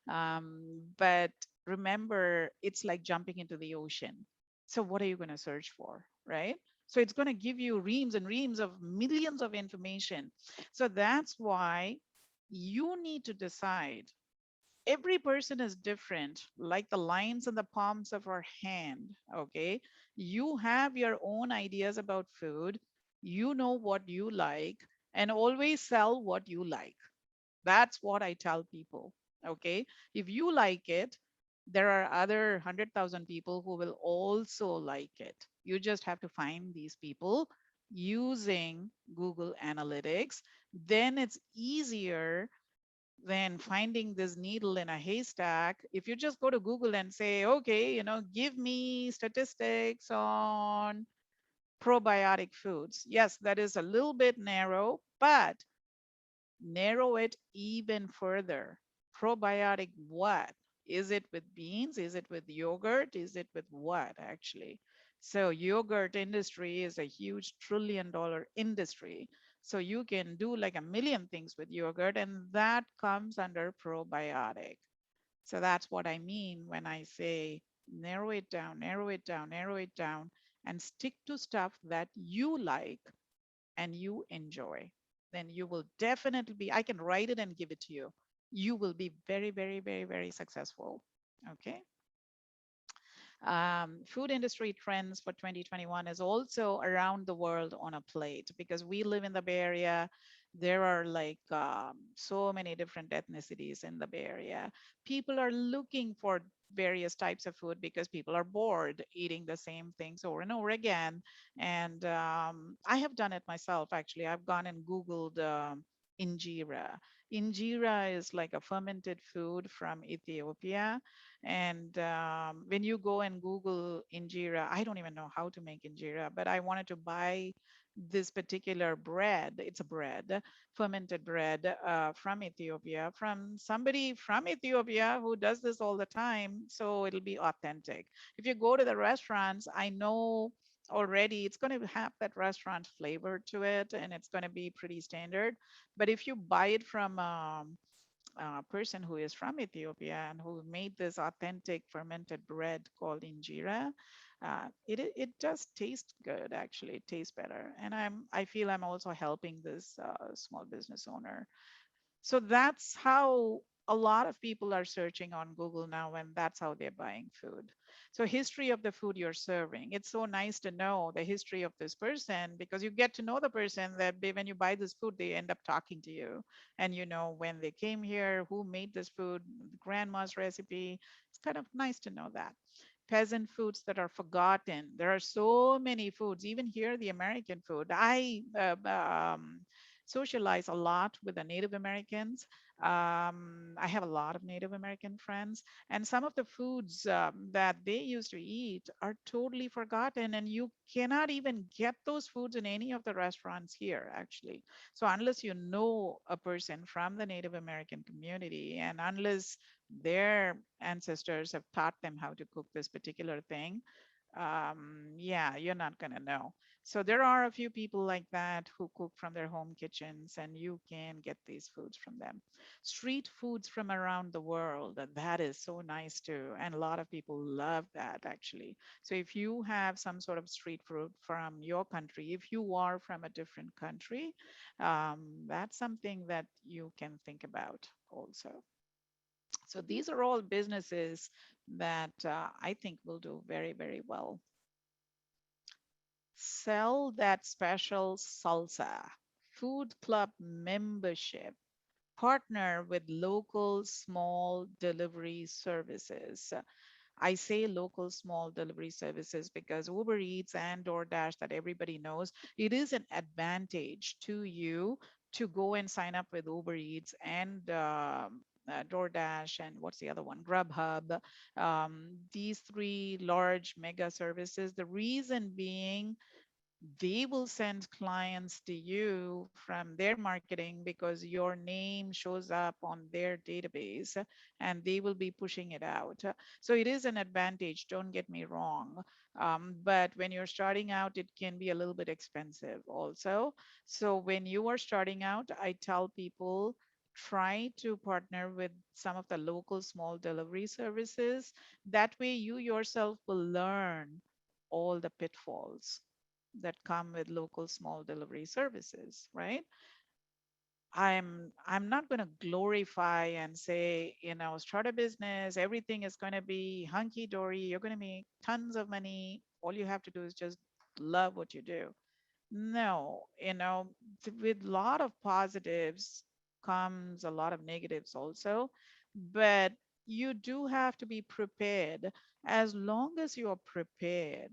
Speaker 2: But remember, it's like jumping into the ocean. So what are you going to search for, right? So it's going to give you reams and reams of millions of information. So that's why you need to decide. Every person is different, like the lines in the palms of our hand. Okay. You have your own ideas about food. You know what you like, and always sell what you like. That's what I tell people. Okay. If you like it, there are other 100,000 people who will also like it. You just have to find these people using Google Analytics. Then it's easier than finding this needle in a haystack. If you just go to Google and say, okay, give me statistics on probiotic foods. Yes, that is a little bit narrow, but narrow it even further. Probiotic what? Is it with beans? Is it with yogurt? Is it with what actually? So yogurt industry is a huge $1 trillion industry. So you can do like a million things with yogurt, and that comes under probiotic. So that's what I mean when I say narrow it down, narrow it down, narrow it down, and stick to stuff that you like and you enjoy. Then you will definitely be, I can write it and give it to you. You will be very, very, very, very successful. Okay. Food industry trends for 2021 is also around the world on a plate, because we live in the Bay Area. There are like so many different ethnicities in the Bay Area. People are looking for various types of food because people are bored eating the same things over and over again. And I have done it myself, actually. I've gone and Googled injera. Injera is like a fermented food from Ethiopia, and when you go and Google injera, I don't even know how to make injera, but I wanted to buy this particular bread. It's a bread, fermented bread from Ethiopia, from somebody from Ethiopia who does this all the time. So it'll be authentic. If you go to the restaurants, I know already it's going to have that restaurant flavor to it, and it's going to be pretty standard. But if you buy it from person who is from Ethiopia and who made this authentic fermented bread called injera, it does taste good. Actually, it tastes better, and I feel I'm also helping this small business owner. So that's how a lot of people are searching on Google now, and that's how they're buying food. So history of the food you're serving. It's so nice to know the history of this person, because you get to know the person that when you buy this food, they end up talking to you. And you know when they came here, who made this food, grandma's recipe. It's kind of nice to know that. Peasant foods that are forgotten. There are so many foods, even here, the American food. I socialize a lot with the Native Americans. I have a lot of Native American friends, and some of the foods that they used to eat are totally forgotten, and you cannot even get those foods in any of the restaurants here, actually. So, unless you know a person from the Native American community, and unless their ancestors have taught them how to cook this particular thing, yeah, you're not going to know. So there are a few people like that who cook from their home kitchens, and you can get these foods from them. Street foods from around the world, and that is so nice too. And a lot of people love that, actually. So if you have some sort of street food from your country, if you are from a different country, that's something that you can think about also. So these are all businesses that I think will do very, very well. Sell that special salsa, food club membership, partner with local small delivery services. I say local small delivery services because Uber Eats and DoorDash, that everybody knows, it is an advantage to you to go and sign up with Uber Eats and DoorDash, and what's the other one? Grubhub. These three large mega services. The reason being, they will send clients to you from their marketing because your name shows up on their database and they will be pushing it out. So it is an advantage, don't get me wrong. But when you're starting out, it can be a little bit expensive also. So when you are starting out, I tell people try to partner with some of the local small delivery services. That way you yourself will learn all the pitfalls that come with local small delivery services, right? I'm not going to glorify and say, start a business, everything is going to be hunky dory, you're going to make tons of money. All you have to do is just love what you do. No, with a lot of positives comes a lot of negatives also, but you do have to be prepared. As long as you are prepared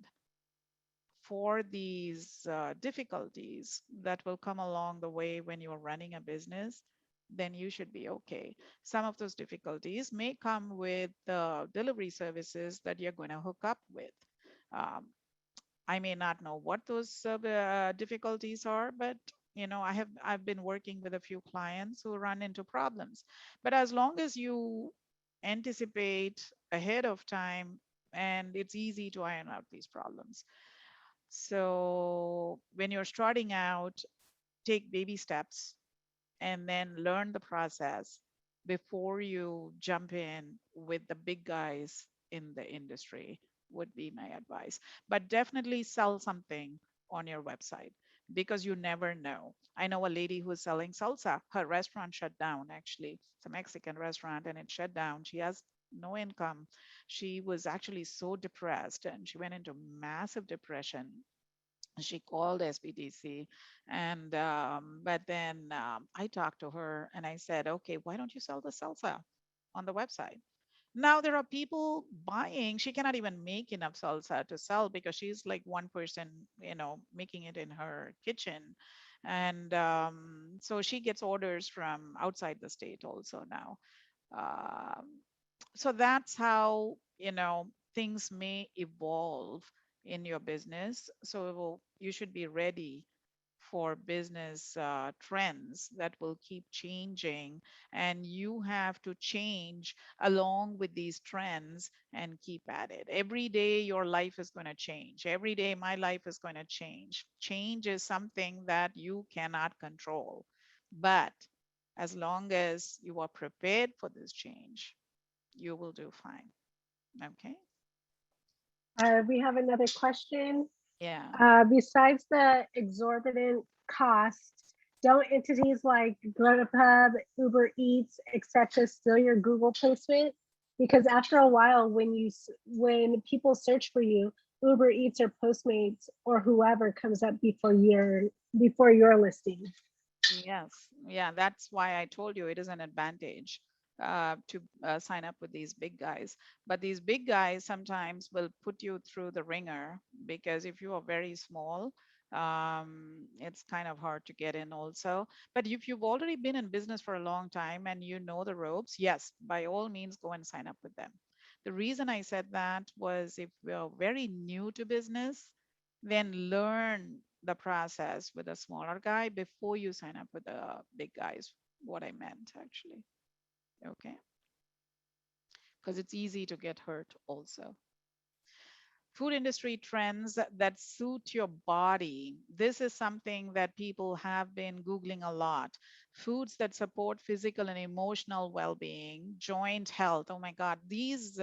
Speaker 2: for these difficulties that will come along the way when you're running a business, then you should be okay. Some of those difficulties may come with the delivery services that you're going to hook up with. Um, I may not know what those difficulties are, but I've been working with a few clients who run into problems. But as long as you anticipate ahead of time, and it's easy to iron out these problems. So when you're starting out, take baby steps and then learn the process before you jump in with the big guys in the industry, would be my advice. But definitely sell something on your website because you never know. I know a lady who's selling salsa. Her restaurant shut down, actually. It's a Mexican restaurant and it shut down. She has no income. She was actually so depressed and she went into massive depression. She called SBDC, and but then I talked to her and I said, okay, why don't you sell the salsa on the website? Now there are people buying. She cannot even make enough salsa to sell because she's like one person, making it in her kitchen. And so she gets orders from outside the state also now. Um, so that's how things may evolve in your business. So you should be ready for business trends that will keep changing, and you have to change along with these trends and keep at it. Every day your life is going to change. Every day my life is going to change. Change is something that you cannot control, but as long as you are prepared for this change, you will do fine. Okay.
Speaker 1: We have another question.
Speaker 2: Yeah.
Speaker 1: Besides the exorbitant costs, don't entities like GrowUp, Uber Eats, etc., steal your Google placement? Because after a while, when people search for you, Uber Eats or Postmates or whoever comes up before your listing.
Speaker 2: Yes. Yeah. That's why I told you it is an advantage to sign up with these big guys. But these big guys sometimes will put you through the ringer because if you are very small, it's kind of hard to get in also. But if you've already been in business for a long time and you know the ropes, yes, by all means, go and sign up with them. The reason I said that was if you're very new to business, then learn the process with a smaller guy before you sign up with the big guys. What I meant actually. Okay. Because it's easy to get hurt also. Food industry trends that suit your body. This is something that people have been Googling a lot. Foods that support physical and emotional well being, joint health. Oh my God, these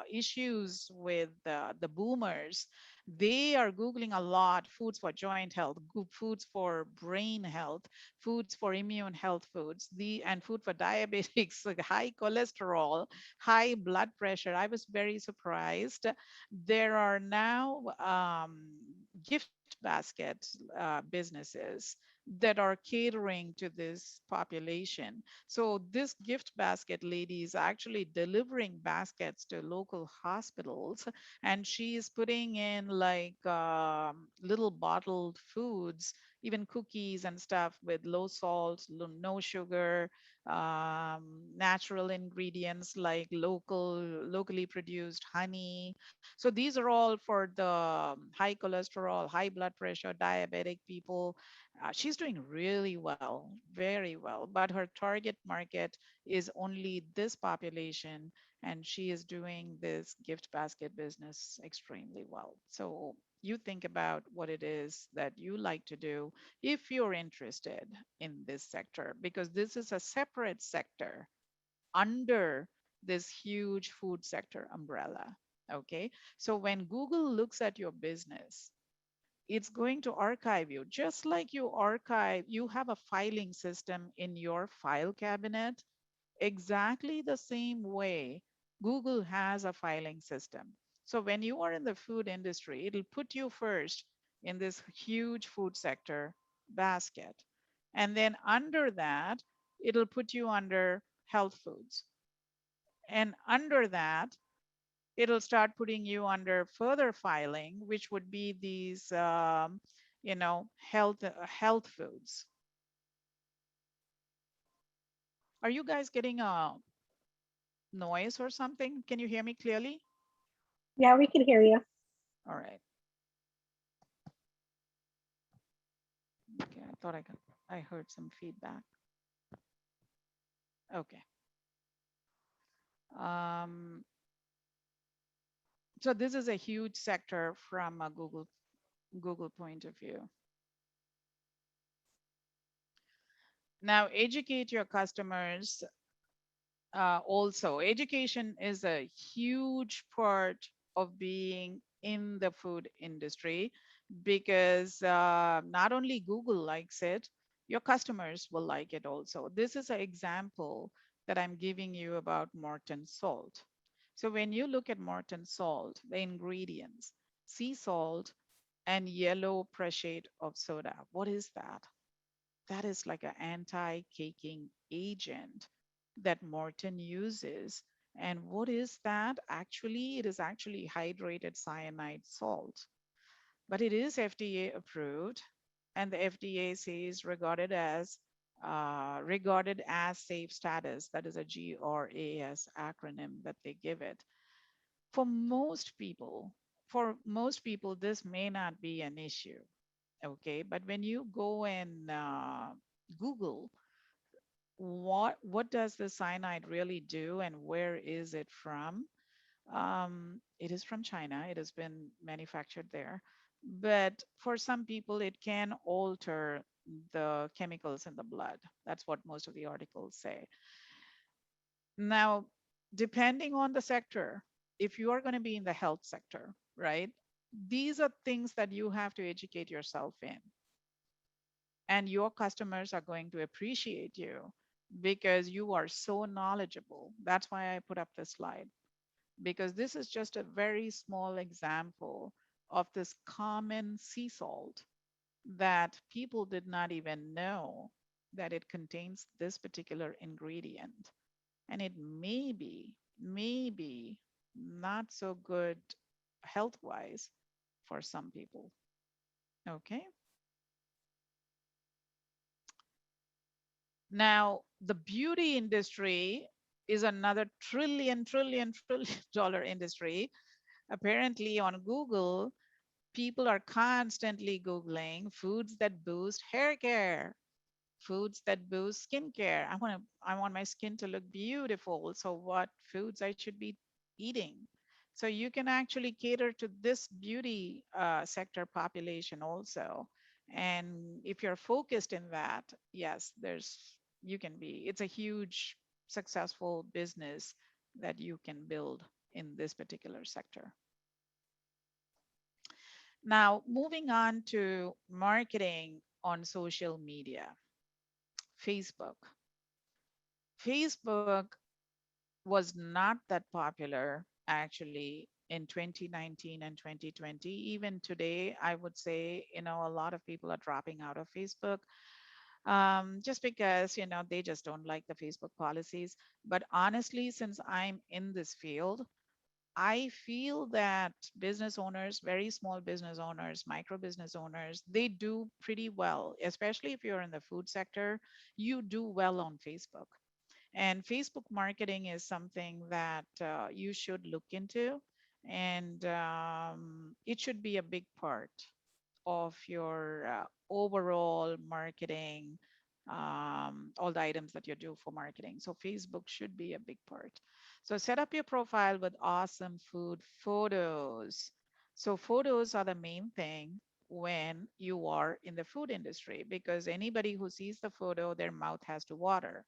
Speaker 2: issues with the boomers, they are Googling a lot. Foods for joint health, foods for brain health, foods for immune health foods, and food for diabetics, like high cholesterol, high blood pressure. I was very surprised. There are now gift basket businesses that are catering to this population. So this gift basket lady is actually delivering baskets to local hospitals, and she is putting in like little bottled foods even cookies and stuff with low salt, no sugar, natural ingredients like locally produced honey. So these are all for the high cholesterol, high blood pressure, diabetic people. She's doing really well, very well, but her target market is only this population, and she is doing this gift basket business extremely well. So you think about what it is that you like to do if you're interested in this sector, because this is a separate sector under this huge food sector umbrella. Okay. So when Google looks at your business, it's going to archive you just like you have a filing system in your file cabinet. Exactly the same way Google has a filing system. So when you are in the food industry, it'll put you first in this huge food sector basket. And then under that, it'll put you under health foods. And under that, it'll start putting you under further filing, which would be these, health foods. Are you guys getting a noise or something? Can you hear me clearly?
Speaker 1: Yeah, we can hear you.
Speaker 2: All right. Okay, I thought I heard some feedback. Okay. Um, so this is a huge sector from a Google point of view. Now, educate your customers. Also, education is a huge part of being in the food industry, because not only Google likes it, your customers will like it also. This is an example that I'm giving you about Morton salt. So when you look at Morton salt, the ingredients, sea salt and yellow prussiate of soda. What is that? That is like an anti-caking agent that Morton uses. And what is that? Actually, it is actually hydrated cyanide salt, but it is FDA approved, and the FDA says regarded as safe status. That is a GRAS acronym that they give it. For most people, this may not be an issue. Okay, but when you go and Google what does the cyanide really do and where is it from? It is from China. It has been manufactured there. But for some people, it can alter the chemicals in the blood. That's what most of the articles say. Now, depending on the sector, if you are going to be in the health sector, right? These are things that you have to educate yourself in. And your customers are going to appreciate you because you are so knowledgeable. That's why I put up this slide, because this is just a very small example of this common sea salt that people did not even know that it contains this particular ingredient. And it may be not so good health wise for some people. Okay. Now, the beauty industry is another trillion dollar industry. Apparently, on Google, people are constantly Googling foods that boost hair care, foods that boost skincare. I want my skin to look beautiful. So what foods I should be eating? So you can actually cater to this beauty sector population also. And if you're focused in that, yes, you can be. It's a huge successful business that you can build in this particular sector. Now, moving on to marketing on social media. Facebook. Facebook was not that popular actually in 2019 and 2020. Even today, I would say, a lot of people are dropping out of Facebook just because, they just don't like the Facebook policies. But honestly, since I'm in this field, I feel that business owners, very small business owners, micro business owners, they do pretty well, especially if you're in the food sector, you do well on Facebook. And Facebook marketing is something that you should look into, and it should be a big part of your overall marketing, all the items that you do for marketing. So Facebook should be a big part. So set up your profile with awesome food photos. So photos are the main thing when you are in the food industry, because anybody who sees the photo, their mouth has to water.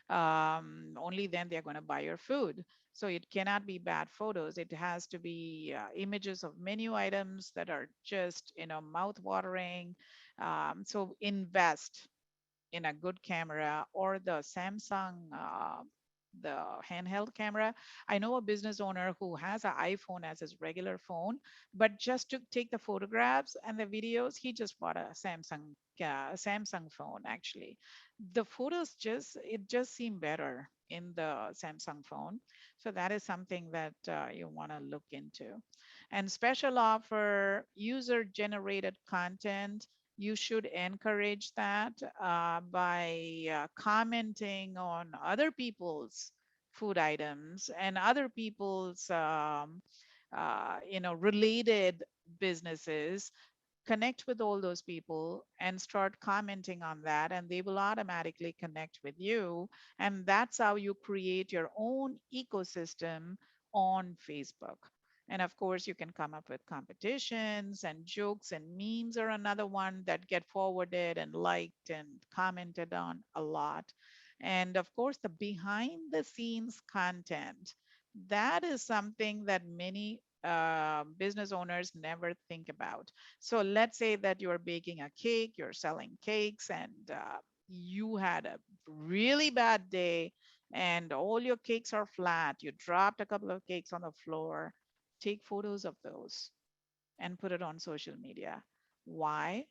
Speaker 2: Only then they're going to buy your food. So it cannot be bad photos. It has to be images of menu items that are just, mouth watering. So invest in a good camera, or the Samsung, the handheld camera. I know a business owner who has an iPhone as his regular phone, but just to take the photographs and the videos, he just bought a Samsung phone. Actually, the photos just seem better in the Samsung phone. So that is something that you want to look into. And special offer, user generated content, you should encourage that by commenting on other people's food items and other people's related businesses. Connect with all those people and start commenting on that, and they will automatically connect with you. And that's how you create your own ecosystem on Facebook. And of course, you can come up with competitions, and jokes and memes are another one that get forwarded and liked and commented on a lot. And of course, the behind the scenes content, that is something that many business owners never think about. So let's say that you're baking a cake, you're selling cakes, and you had a really bad day and all your cakes are flat. You dropped a couple of cakes on the floor. Take photos of those and put it on social media. Why?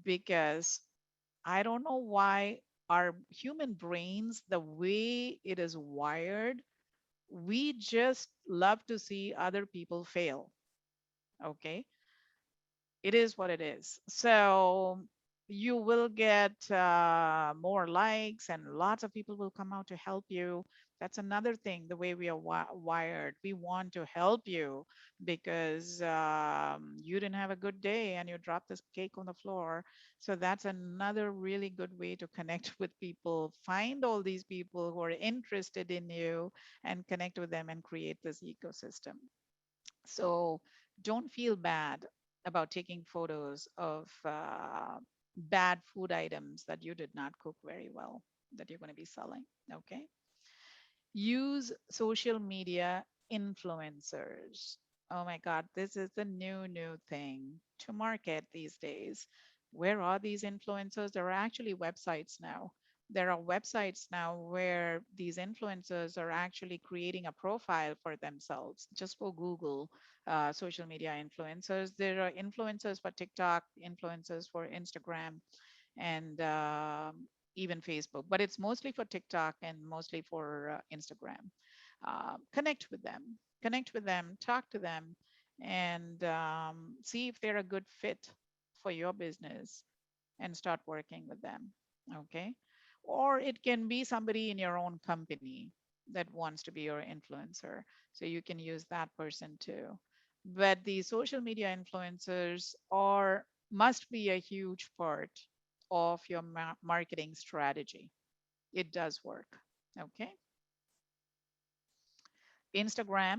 Speaker 2: Because I don't know why our human brains, the way it is wired, we just love to see other people fail. Okay. It is what it is. So you will get more likes, and lots of people will come out to help you. That's another thing, the way we are wired. We want to help you because you didn't have a good day and you dropped this cake on the floor. So that's another really good way to connect with people. Find all these people who are interested in you and connect with them and create this ecosystem. So don't feel bad about taking photos of bad food items that you did not cook very well that you're going to be selling. Okay. Use social media influencers. Oh my God, this is the new thing to market these days. Where are these influencers? There are actually websites now. There are websites now where these influencers are actually creating a profile for themselves. Just for Google, social media influencers. There are influencers for TikTok, influencers for Instagram, and even Facebook, but it's mostly for TikTok and mostly for Instagram. Connect with them, talk to them, and see if they're a good fit for your business and start working with them. Okay. Or it can be somebody in your own company that wants to be your influencer. So you can use that person too. But the social media influencers are must be a huge part of your marketing strategy. It does work. Okay. Instagram,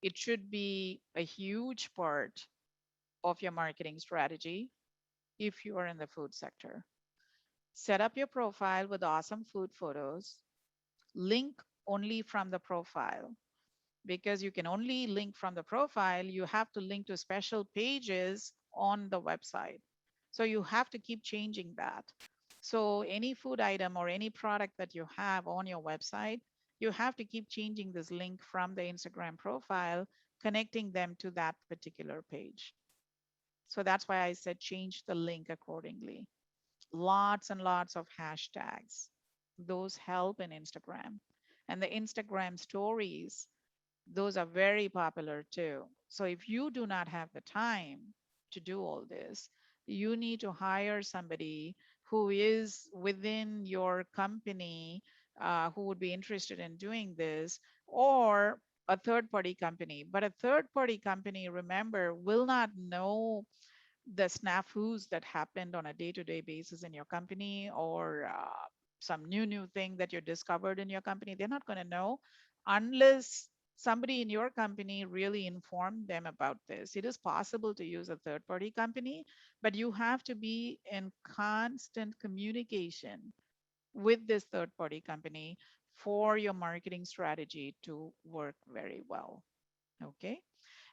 Speaker 2: it should be a huge part of your marketing strategy if you are in the food sector. Set up your profile with awesome food photos. Link only from the profile, because you can only link from the profile. You have to link to special pages on the website. So you have to keep changing that. So any food item or any product that you have on your website, you have to keep changing this link from the Instagram profile, connecting them to that particular page. So that's why I said change the link accordingly. Lots and lots of hashtags. Those help in Instagram. And the Instagram stories, Those are very popular too. So if you do not have the time to do all this, you need to hire somebody who is within your company, who would be interested in doing this, or a third party company. But a third party company, remember, will not know the snafus that happened on a day-to-day basis in your company, or some new thing that you discovered in your company. They're not going to know unless somebody in your company really informed them about this. It is possible to use a third party company, but you have to be in constant communication with this third party company for your marketing strategy to work very well. Okay.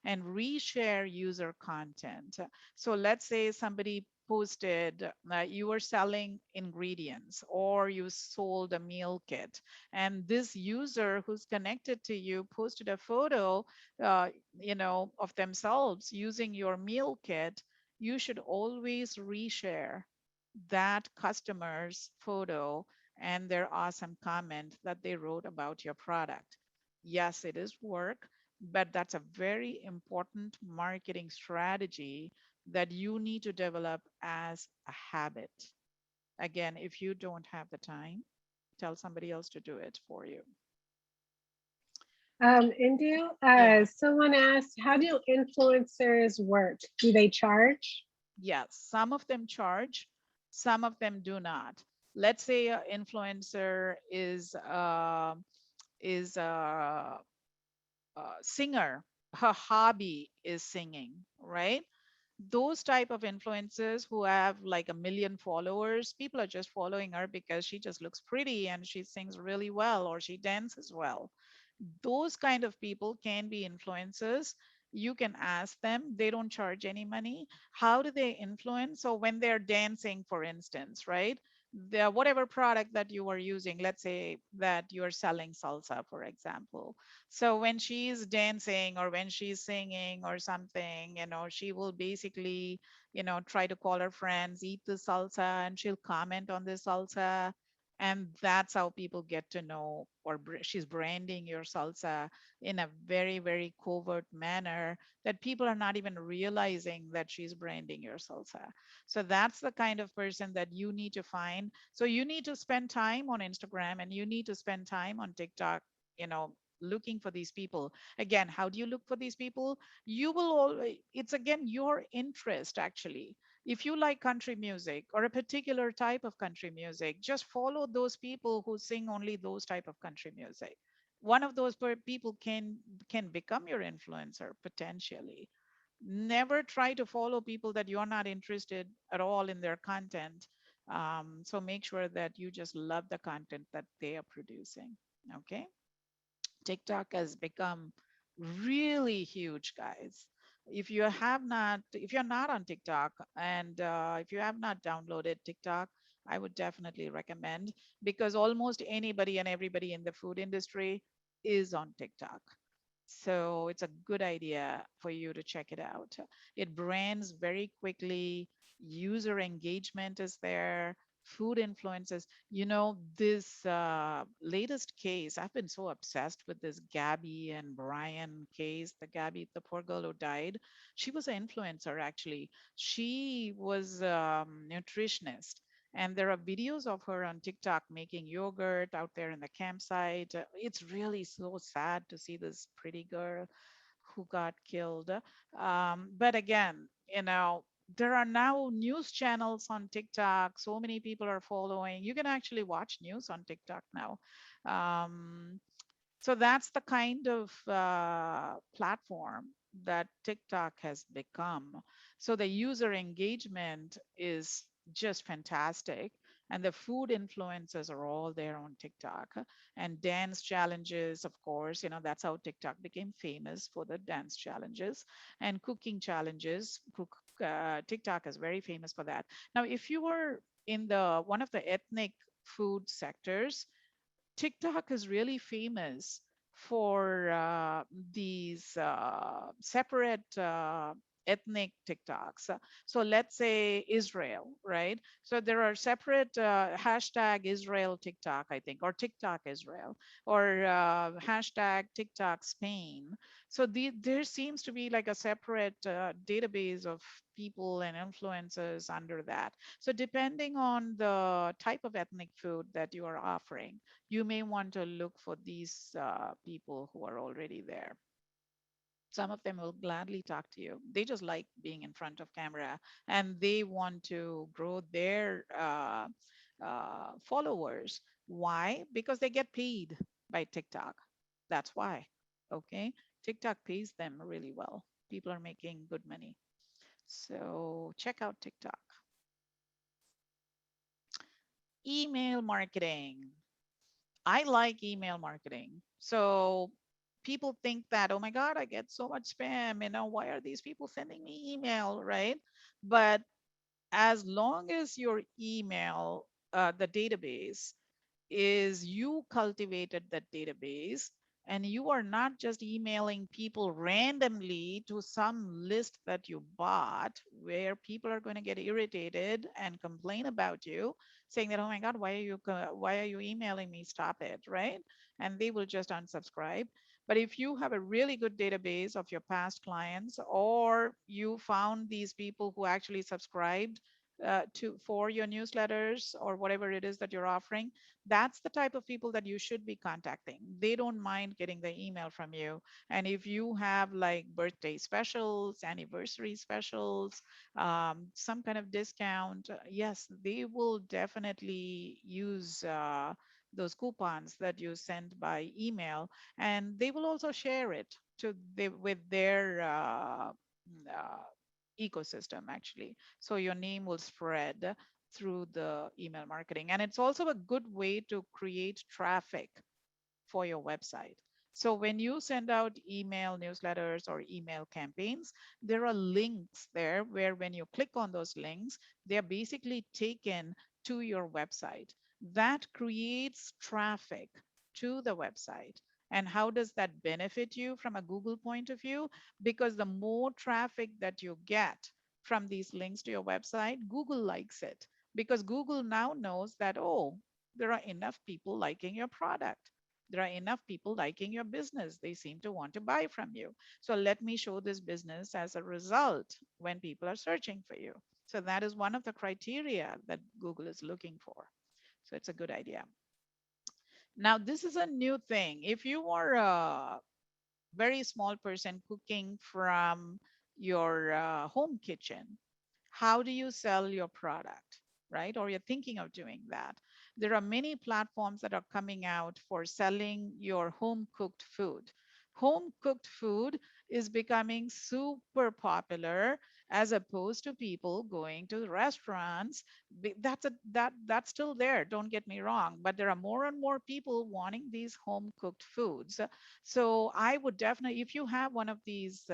Speaker 2: And reshare user content. So let's say somebody posted, you were selling ingredients or you sold a meal kit, and this user who's connected to you posted a photo, of themselves using your meal kit. You should always reshare that customer's photo and their awesome comment that they wrote about your product. Yes, it is work, but that's a very important marketing strategy that you need to develop as a habit. Again, if you don't have the time, tell somebody else to do it for you.
Speaker 1: Indu,
Speaker 2: Yeah.
Speaker 1: someone asked, how do influencers work? Do they charge?
Speaker 2: Yes, some of them charge, some of them do not. Let's say an influencer is a singer. Her hobby is singing, right? Those type of influencers who have like 1 million followers, people are just following her because she just looks pretty and she sings really well or she dances well. Those kind of people can be influencers. You can ask them, they don't charge any money. How do they influence? So when they're dancing, for instance, right, the whatever product that you are using, let's say that you're selling salsa, for example. So when she's dancing or when she's singing or something, she will basically, try to call her friends, eat the salsa, and she'll comment on the salsa. And that's how people get to know, or she's branding your salsa in a very, very covert manner that people are not even realizing that she's branding your salsa. So that's the kind of person that you need to find. So you need to spend time on Instagram and you need to spend time on TikTok, looking for these people. Again, how do you look for these people? You will always, it's again your interest actually. If you like country music or a particular type of country music, just follow those people who sing only those type of country music. One of those people can become your influencer potentially. Never try to follow people that you're not interested at all in their content. So make sure that you just love the content that they are producing. Okay. TikTok has become really huge, guys. If you're not on TikTok, and if you have not downloaded TikTok, I would definitely recommend, because almost anybody and everybody in the food industry is on TikTok. So it's a good idea for you to check it out. It brands very quickly, user engagement is there, food influences. This latest case, I've been so obsessed with this Gabby and Brian case. The Gabby, the poor girl who died, she was an influencer actually. She was nutritionist. And there are videos of her on TikTok making yogurt out there in the campsite. It's really so sad to see this pretty girl who got killed. But again, there are now news channels on TikTok. So many people are following. You can actually watch news on TikTok now. Um, so that's the kind of platform that TikTok has become. So the user engagement is just fantastic. And the food influencers are all there on TikTok. And dance challenges, of course, that's how TikTok became famous, for the dance challenges and cooking challenges. TikTok is very famous for that. Now, if you were in the one of the ethnic food sectors, TikTok is really famous for these separate ethnic TikToks. So let's say Israel, right? So there are separate hashtag Israel TikTok, I think, or TikTok Israel, or hashtag TikTok Spain. So there seems to be like a separate database of people and influencers under that. So depending on the type of ethnic food that you are offering, you may want to look for these people who are already there. Some of them will gladly talk to you. They just like being in front of camera, and they want to grow their followers. Why? Because they get paid by TikTok. That's why. Okay. TikTok pays them really well. People are making good money. So check out TikTok. Email marketing. I like email marketing. So people think that, oh my God, I get so much spam. Why are these people sending me email, right? But as long as your email, the database, is you cultivated that database and you are not just emailing people randomly to some list that you bought where people are going to get irritated and complain about you, saying that, oh my God, why are you emailing me, stop it, right? And they will just unsubscribe. But if you have a really good database of your past clients, or you found these people who actually subscribed for your newsletters or whatever it is that you're offering, that's the type of people that you should be contacting. They don't mind getting the email from you. And if you have like birthday specials, anniversary specials, some kind of discount, yes, they will definitely use those coupons that you send by email, and they will also share it with their ecosystem actually. So your name will spread through the email marketing. And it's also a good way to create traffic for your website. So when you send out email newsletters or email campaigns, there are links there where when you click on those links, they're basically taken to your website. That creates traffic to the website. And how does that benefit you from a Google point of view? Because the more traffic that you get from these links to your website, Google likes it, because Google now knows that, oh, there are enough people liking your product. There are enough people liking your business. They seem to want to buy from you. So let me show this business as a result when people are searching for you. So that is one of the criteria that Google is looking for. So it's a good idea. Now, this is a new thing. If you are a very small person cooking from your home kitchen, how do you sell your product, right? Or you're thinking of doing that. There are many platforms that are coming out for selling your home cooked food. Home cooked food is becoming super popular as opposed to people going to the restaurants. That's still there, don't get me wrong, but there are more and more people wanting these home cooked foods. So I would definitely, if you have one of these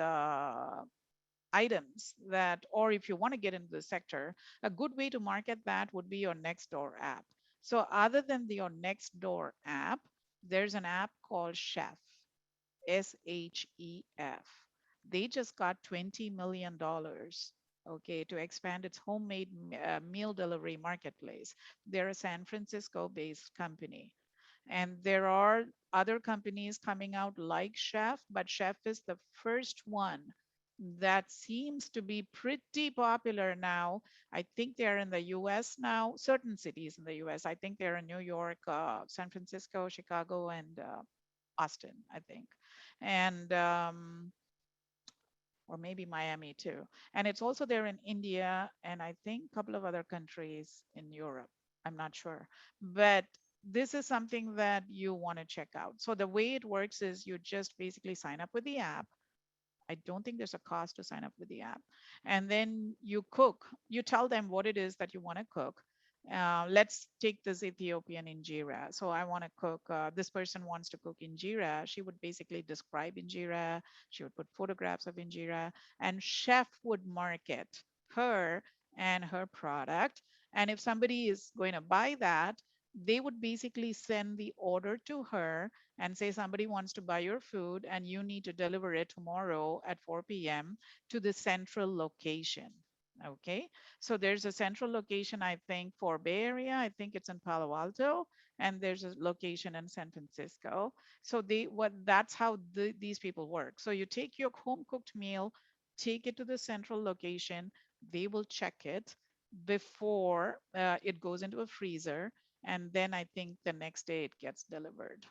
Speaker 2: items that, or if you want to get into the sector, a good way to market that would be your Nextdoor app. So other than your Nextdoor app, there's an app called Chef, SHEF. They just got $20 million, okay, to expand its homemade meal delivery marketplace. They're a San Francisco based company. And there are other companies coming out like Chef, but Chef is the first one that seems to be pretty popular now. I think they're in the US now, certain cities in the US. I think they're in New York, San Francisco, Chicago, and Austin, I think. And or maybe Miami too. And it's also there in India and I think a couple of other countries in Europe. I'm not sure. But this is something that you want to check out. So the way it works is you just basically sign up with the app. I don't think there's a cost to sign up with the app. And then you cook, you tell them what it is that you want to cook. Let's take this Ethiopian injera. So I want to cook, this person wants to cook injera. She would basically describe injera. She would put photographs of injera, and Chef would market her and her product. And if somebody is going to buy that, they would basically send the order to her and say somebody wants to buy your food and you need to deliver it tomorrow at 4 p.m. to the central location. Okay, so there's a central location, I think, for Bay Area. I think it's in Palo Alto, and there's a location in San Francisco. So that's how these people work. So you take your home cooked meal, take it to the central location. They will check it before it goes into a freezer, and then I think the next day it gets delivered.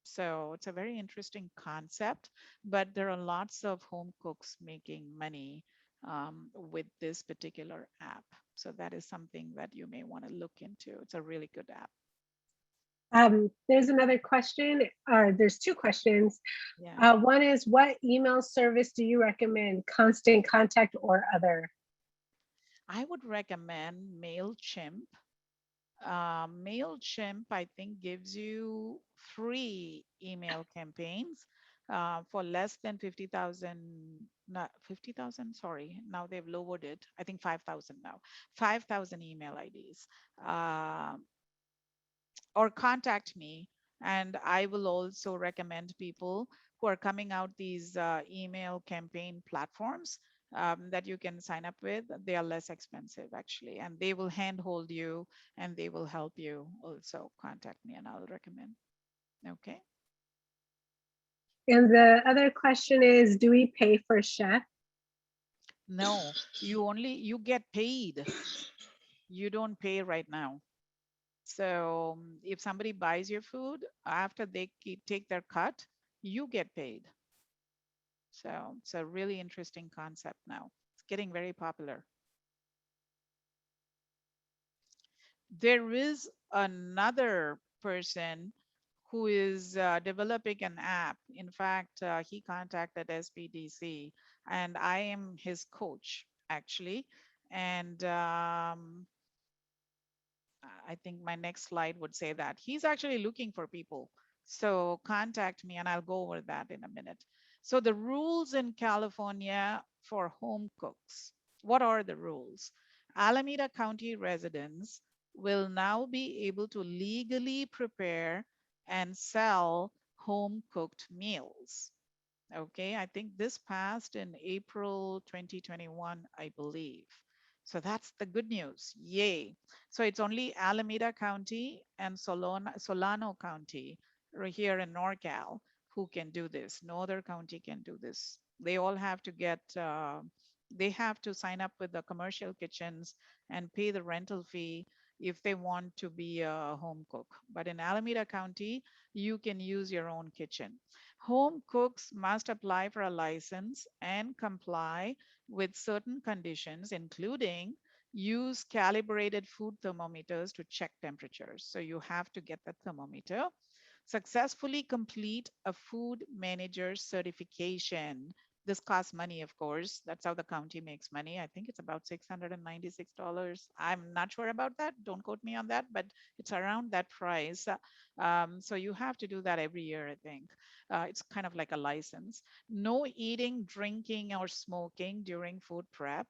Speaker 2: So it's a very interesting concept, but there are lots of home cooks making money with this particular app. So that is something that you may want to look into. It's a really good app.
Speaker 1: There's another question, or there's two questions.
Speaker 2: Yeah.
Speaker 1: One is, what email service do you recommend, Constant Contact or other?
Speaker 2: I would recommend MailChimp. MailChimp, I think, gives you free email campaigns for less than 50,000, not 50,000, sorry. Now they've lowered it. I think 5,000 now, 5,000 email IDs. Or contact me, and I will also recommend people who are coming out these email campaign platforms that you can sign up with. They are less expensive actually, and they will handhold you and they will help you. Also contact me and I'll recommend. Okay.
Speaker 1: And the other question is, do we pay for chef?
Speaker 2: No, you get paid. You don't pay right now. So if somebody buys your food, after they take their cut, you get paid. So it's a really interesting concept now. It's getting very popular. There is another person who is developing an app. In fact, he contacted SBDC, and I am his coach actually. And I think my next slide would say that he's actually looking for people. So contact me and I'll go over that in a minute. So the rules in California for home cooks. What are the rules? Alameda County residents will now be able to legally prepare and sell home cooked meals. Okay, I think this passed in April 2021, I believe. So that's the good news. Yay. So it's only Alameda County and Solano County right here in NorCal who can do this. No other county can do this. They all have to they have to sign up with the commercial kitchens and pay the rental fee if they want to be a home cook. But in Alameda County, you can use your own kitchen. Home cooks must apply for a license and comply with certain conditions, including use calibrated food thermometers to check temperatures. So you have to get the thermometer. Successfully complete a food manager certification. This costs money, of course. That's how the county makes money. I think it's about $696. I'm not sure about that. Don't quote me on that, but it's around that price. So you have to do that every year, I think. It's kind of like a license. No eating, drinking, or smoking during food prep.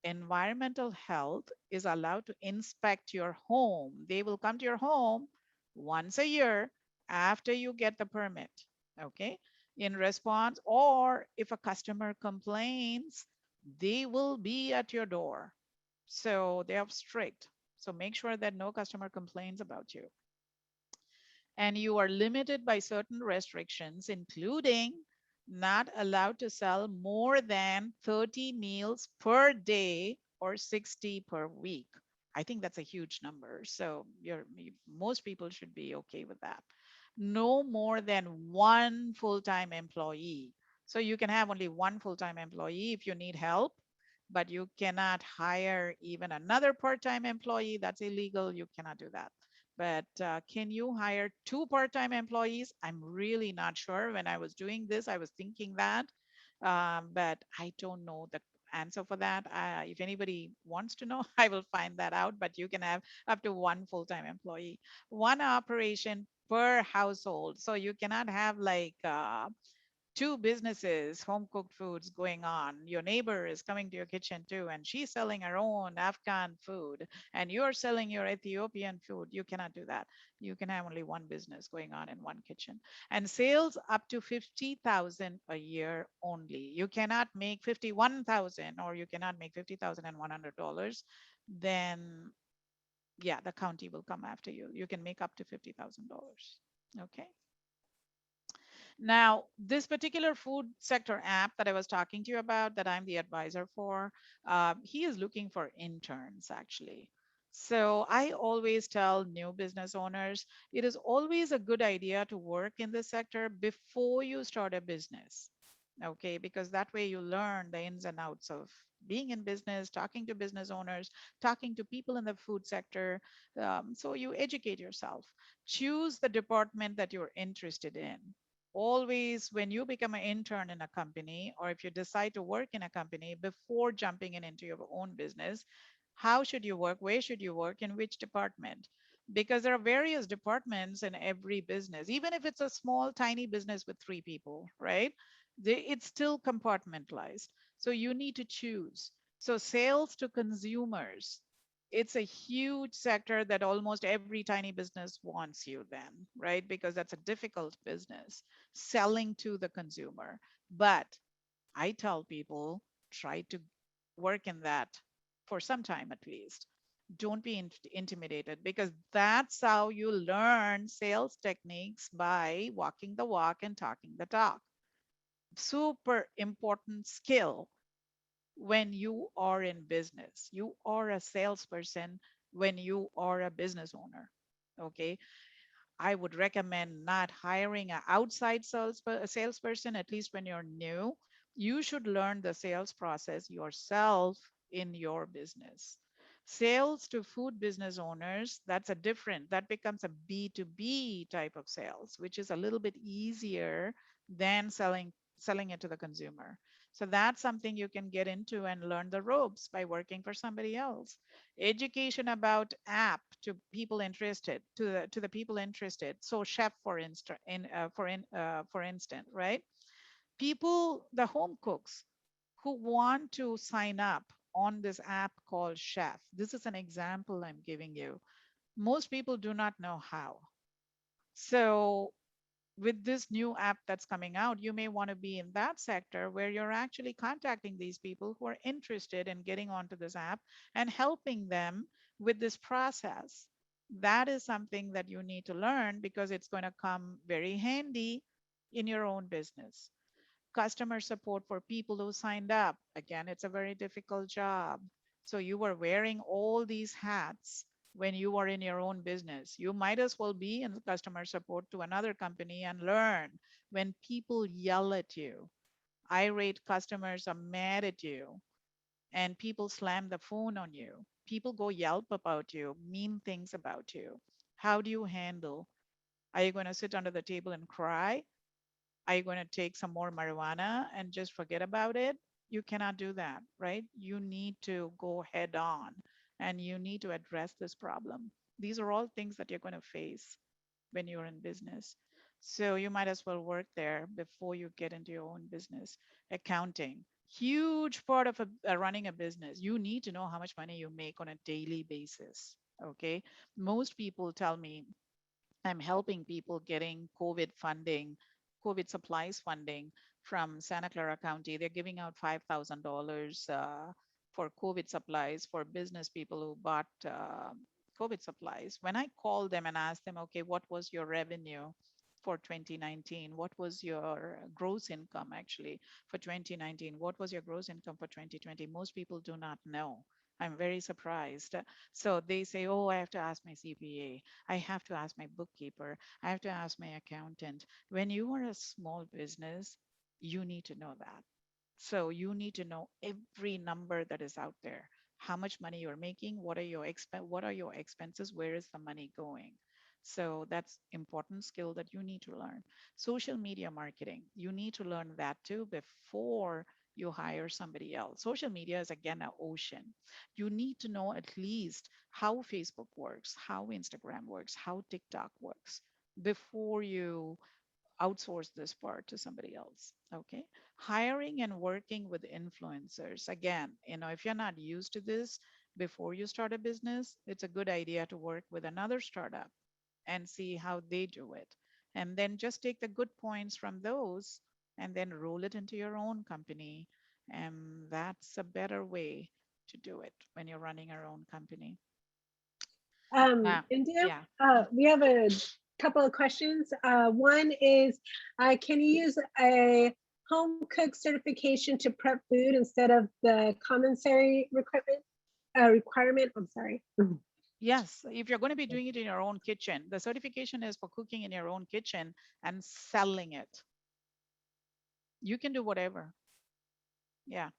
Speaker 2: Environmental health is allowed to inspect your home. They will come to your home once a year after you get the permit. Okay. In response, or if a customer complains, they will be at your door. So they are strict. So make sure that no customer complains about you. And you are limited by certain restrictions, including not allowed to sell more than 30 meals per day or 60 per week. I think that's a huge number. So most people should be okay with that. No more than one full-time employee. So you can have only one full-time employee if you need help, but you cannot hire even another part-time employee. That's illegal. You cannot do that. But can you hire two part-time employees? I'm really not sure. When I was doing this, I was thinking that, but I don't know the answer for that. If anybody wants to know, I will find that out, but you can have up to one full-time employee, one operation per household. So you cannot have like two businesses, home cooked foods going on. Your neighbor is coming to your kitchen too, and she's selling her own Afghan food, and you're selling your Ethiopian food. You cannot do that. You can have only one business going on in one kitchen. And sales up to 50,000 a year only. You cannot make 51,000 or you cannot make $50,100. Then yeah, the county will come after you. You can make up to $50,000. Okay. Now, this particular food sector app that I was talking to you about, that I'm the advisor for, he is looking for interns actually. So I always tell new business owners, it is always a good idea to work in this sector before you start a business. Okay, because that way you learn the ins and outs of being in business, talking to business owners, talking to people in the food sector. So you educate yourself. Choose the department that you're interested in. Always, when you become an intern in a company, or if you decide to work in a company before jumping in into your own business, how should you work? Where should you work? In which department? Because there are various departments in every business, even if it's a small, tiny business with three people, right? It's still compartmentalized. So you need to choose. So sales to consumers, it's a huge sector that almost every tiny business wants you then, right? Because that's a difficult business, selling to the consumer. But I tell people, try to work in that for some time at least. Don't be intimidated, because that's how you learn sales techniques, by walking the walk and talking the talk. Super important skill when you are in business. You are a salesperson when you are a business owner. Okay. I would recommend not hiring an outside salesperson, at least when you're new. You should learn the sales process yourself in your business. Sales to food business owners, that becomes a B2B type of sales, which is a little bit easier than selling it to the consumer. So that's something you can get into and learn the ropes by working for somebody else. Education about app to people interested, to the people interested. So chef, for instance, right? People, the home cooks who want to sign up on this app called Chef. This is an example I'm giving you. Most people do not know how. So with this new app that's coming out, you may want to be in that sector where you're actually contacting these people who are interested in getting onto this app and helping them with this process. That is something that you need to learn, because it's going to come very handy in your own business. Customer support for people who signed up. Again, it's a very difficult job. So you were wearing all these hats when you are in your own business. You might as well be in customer support to another company and learn when people yell at you. Irate customers are mad at you, and people slam the phone on you. People go Yelp about you, mean things about you. How do you handle? Are you going to sit under the table and cry? Are you going to take some more marijuana and just forget about it? You cannot do that, right? You need to go head on, and you need to address this problem. These are all things that you're going to face when you're in business. So you might as well work there before you get into your own business. Accounting, huge part of running a business. You need to know how much money you make on a daily basis. Okay. Most people tell me, I'm helping people getting COVID funding, COVID supplies funding from Santa Clara County. They're giving out $5,000 for COVID supplies for business people who bought COVID supplies. When I call them and ask them, okay, what was your revenue for 2019? What was your gross income actually for 2019? What was your gross income for 2020? Most people do not know. I'm very surprised. So they say, oh, I have to ask my CPA. I have to ask my bookkeeper. I have to ask my accountant. When you are a small business, you need to know that. So you need to know every number that is out there. How much money you're making, what are your expenses, where is the money going? So that's important skill that you need to learn. Social media marketing, you need to learn that too before you hire somebody else. Social media is again an ocean. You need to know at least how Facebook works, how Instagram works, how TikTok works before you outsource this part to somebody else. Okay. Hiring and working with influencers. Again, if you're not used to this before you start a business, it's a good idea to work with another startup and see how they do it. And then just take the good points from those and then roll it into your own company. And that's a better way to do it when you're running your own company.
Speaker 1: India,
Speaker 2: Yeah.
Speaker 1: we have a couple of questions. One is, can you use a home cook certification to prep food instead of the commissary requirement? I'm sorry.
Speaker 2: Yes, if you're going to be doing it in your own kitchen, the certification is for cooking in your own kitchen and selling it. You can do whatever. Yeah.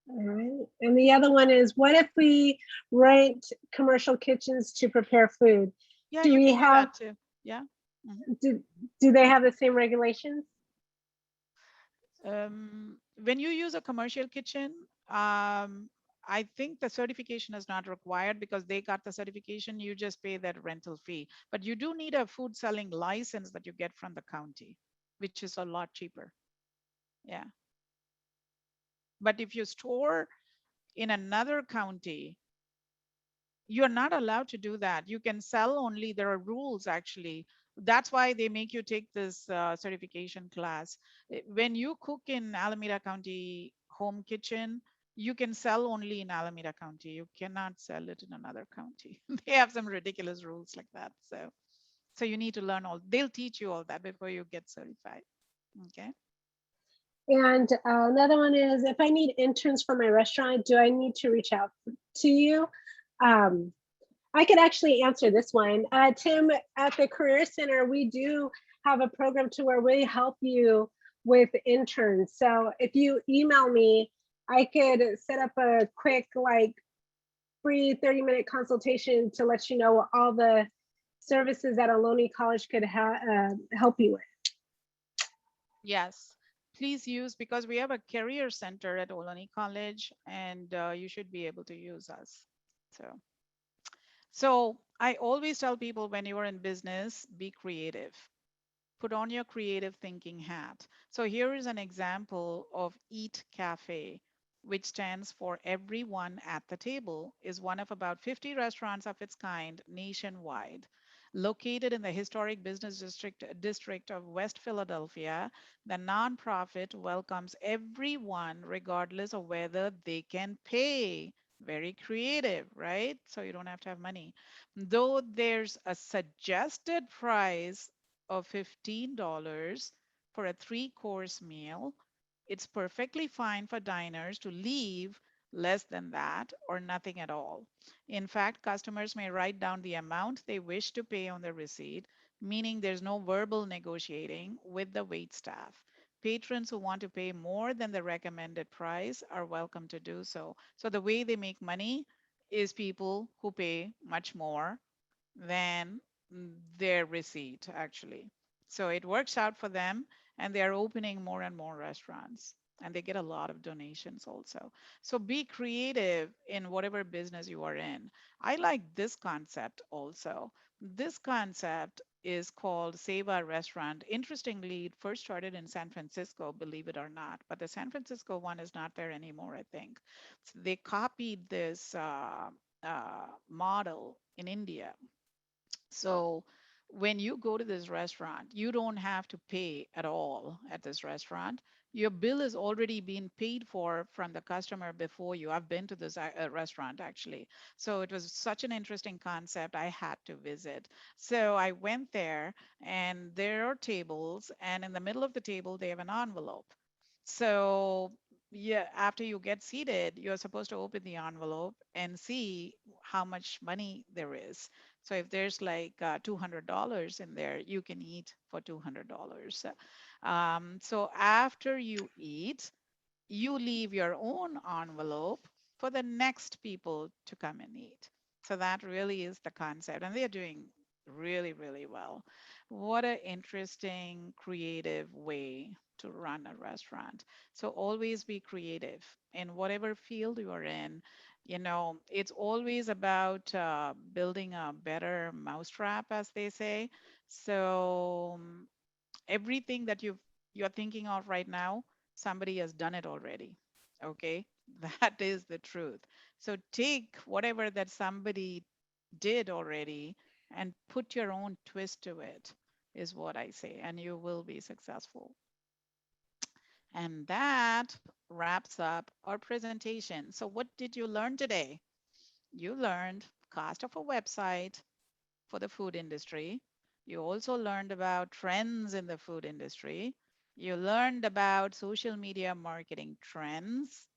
Speaker 1: All right. And the other one is, what if we rent commercial kitchens to prepare food?
Speaker 2: Yeah,
Speaker 1: Do
Speaker 2: you
Speaker 1: we
Speaker 2: can do
Speaker 1: have,
Speaker 2: that too. Yeah. Mhm.
Speaker 1: do they have the same regulations?
Speaker 2: When you use a commercial kitchen, I think the certification is not required because they got the certification. You just pay that rental fee. But you do need a food selling license that you get from the county, which is a lot cheaper. Yeah. But if you store in another county, you're not allowed to do that. You can sell only, there are rules actually. That's why they make you take this certification class. When you cook in Alameda County home kitchen, you can sell only in Alameda County. You cannot sell it in another county. They have some ridiculous rules like that. So you need to learn all, they'll teach you all that before you get certified. Okay.
Speaker 1: And another one is, if I need interns for my restaurant, do I need to reach out to you? I could actually answer this one. Tim, at the Career Center, we do have a program to where we help you with interns. So if you email me, I could set up a quick, like, free 30-minute consultation to let you know all the services that Ohlone College could help you with.
Speaker 2: Yes, please use, because we have a career center at Ohlone College, and you should be able to use us. So I always tell people, when you are in business, be creative. Put on your creative thinking hat. So here is an example of Eat Cafe, which stands for Everyone at the Table, is one of about 50 restaurants of its kind nationwide. Located in the historic business district of West Philadelphia, the nonprofit welcomes everyone regardless of whether they can pay. Very creative, right? So you don't have to have money. Though there's a suggested price of $15 for a 3-course meal, it's perfectly fine for diners to leave less than that or nothing at all. In fact, customers may write down the amount they wish to pay on the receipt, meaning there's no verbal negotiating with the wait staff. Patrons who want to pay more than the recommended price are welcome to do so. So the way they make money is people who pay much more than their receipt, actually. So it works out for them, and they are opening more and more restaurants, and they get a lot of donations also. So be creative in whatever business you are in. I like this concept also. This concept is called Save Our Restaurant. Interestingly, it first started in San Francisco, believe it or not, but the San Francisco one is not there anymore, I think. So they copied this model in India. So when you go to this restaurant, you don't have to pay at all at this restaurant. Your bill is already being paid for from the customer before you. I've been to this restaurant actually. So it was such an interesting concept. I had to visit. So I went there, and there are tables, and in the middle of the table, they have an envelope. So yeah, after you get seated, you're supposed to open the envelope and see how much money there is. So if there's like $200 in there, you can eat for $200. So after you eat, you leave your own envelope for the next people to come and eat. So that really is the concept, and they're doing really, really well. What an interesting, creative way to run a restaurant. So always be creative in whatever field you are in. It's always about building a better mousetrap, as they say. So Everything that you're thinking of right now, somebody has done it already. Okay, that is the truth. So take whatever that somebody did already and put your own twist to it, is what I say, and you will be successful. And that wraps up our presentation. So what did you learn today? You learned cost of a website for the food industry. You also learned about trends in the food industry. You learned about social media marketing trends.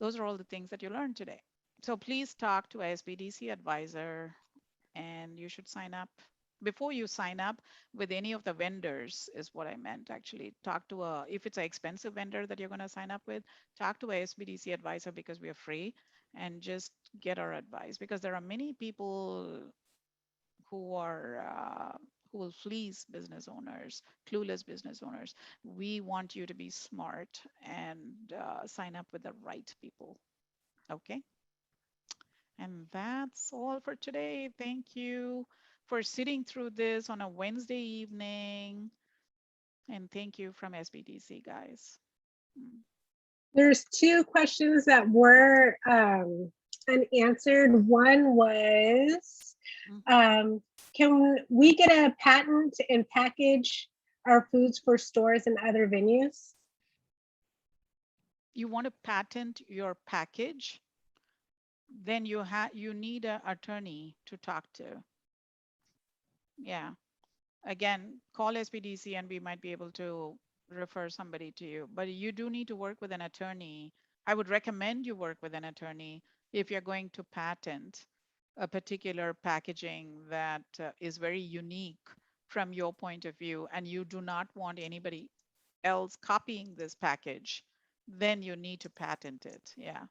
Speaker 2: Those are all the things that you learned today. So please talk to a SBDC advisor, and you should sign up. Before you sign up with any of the vendors, is what I meant actually. Talk to if it's an expensive vendor that you're going to sign up with, talk to a SBDC advisor, because we are free, and just get our advice, because there are many people who are who will fleece business owners, clueless business owners. We want you to be smart and sign up with the right people. Okay. And that's all for today. Thank you for sitting through this on a Wednesday evening. And thank you from SBDC, guys.
Speaker 1: There's two questions that were unanswered. One was, can we get a patent and package our foods for stores and other venues?
Speaker 2: You want to patent your package? Then you need an attorney to talk to. Yeah. Again, call SBDC and we might be able to refer somebody to you. But you do need to work with an attorney. I would recommend you work with an attorney if you're going to patent a particular packaging that is very unique from your point of view, and you do not want anybody else copying this package, then you need to patent it. Yeah.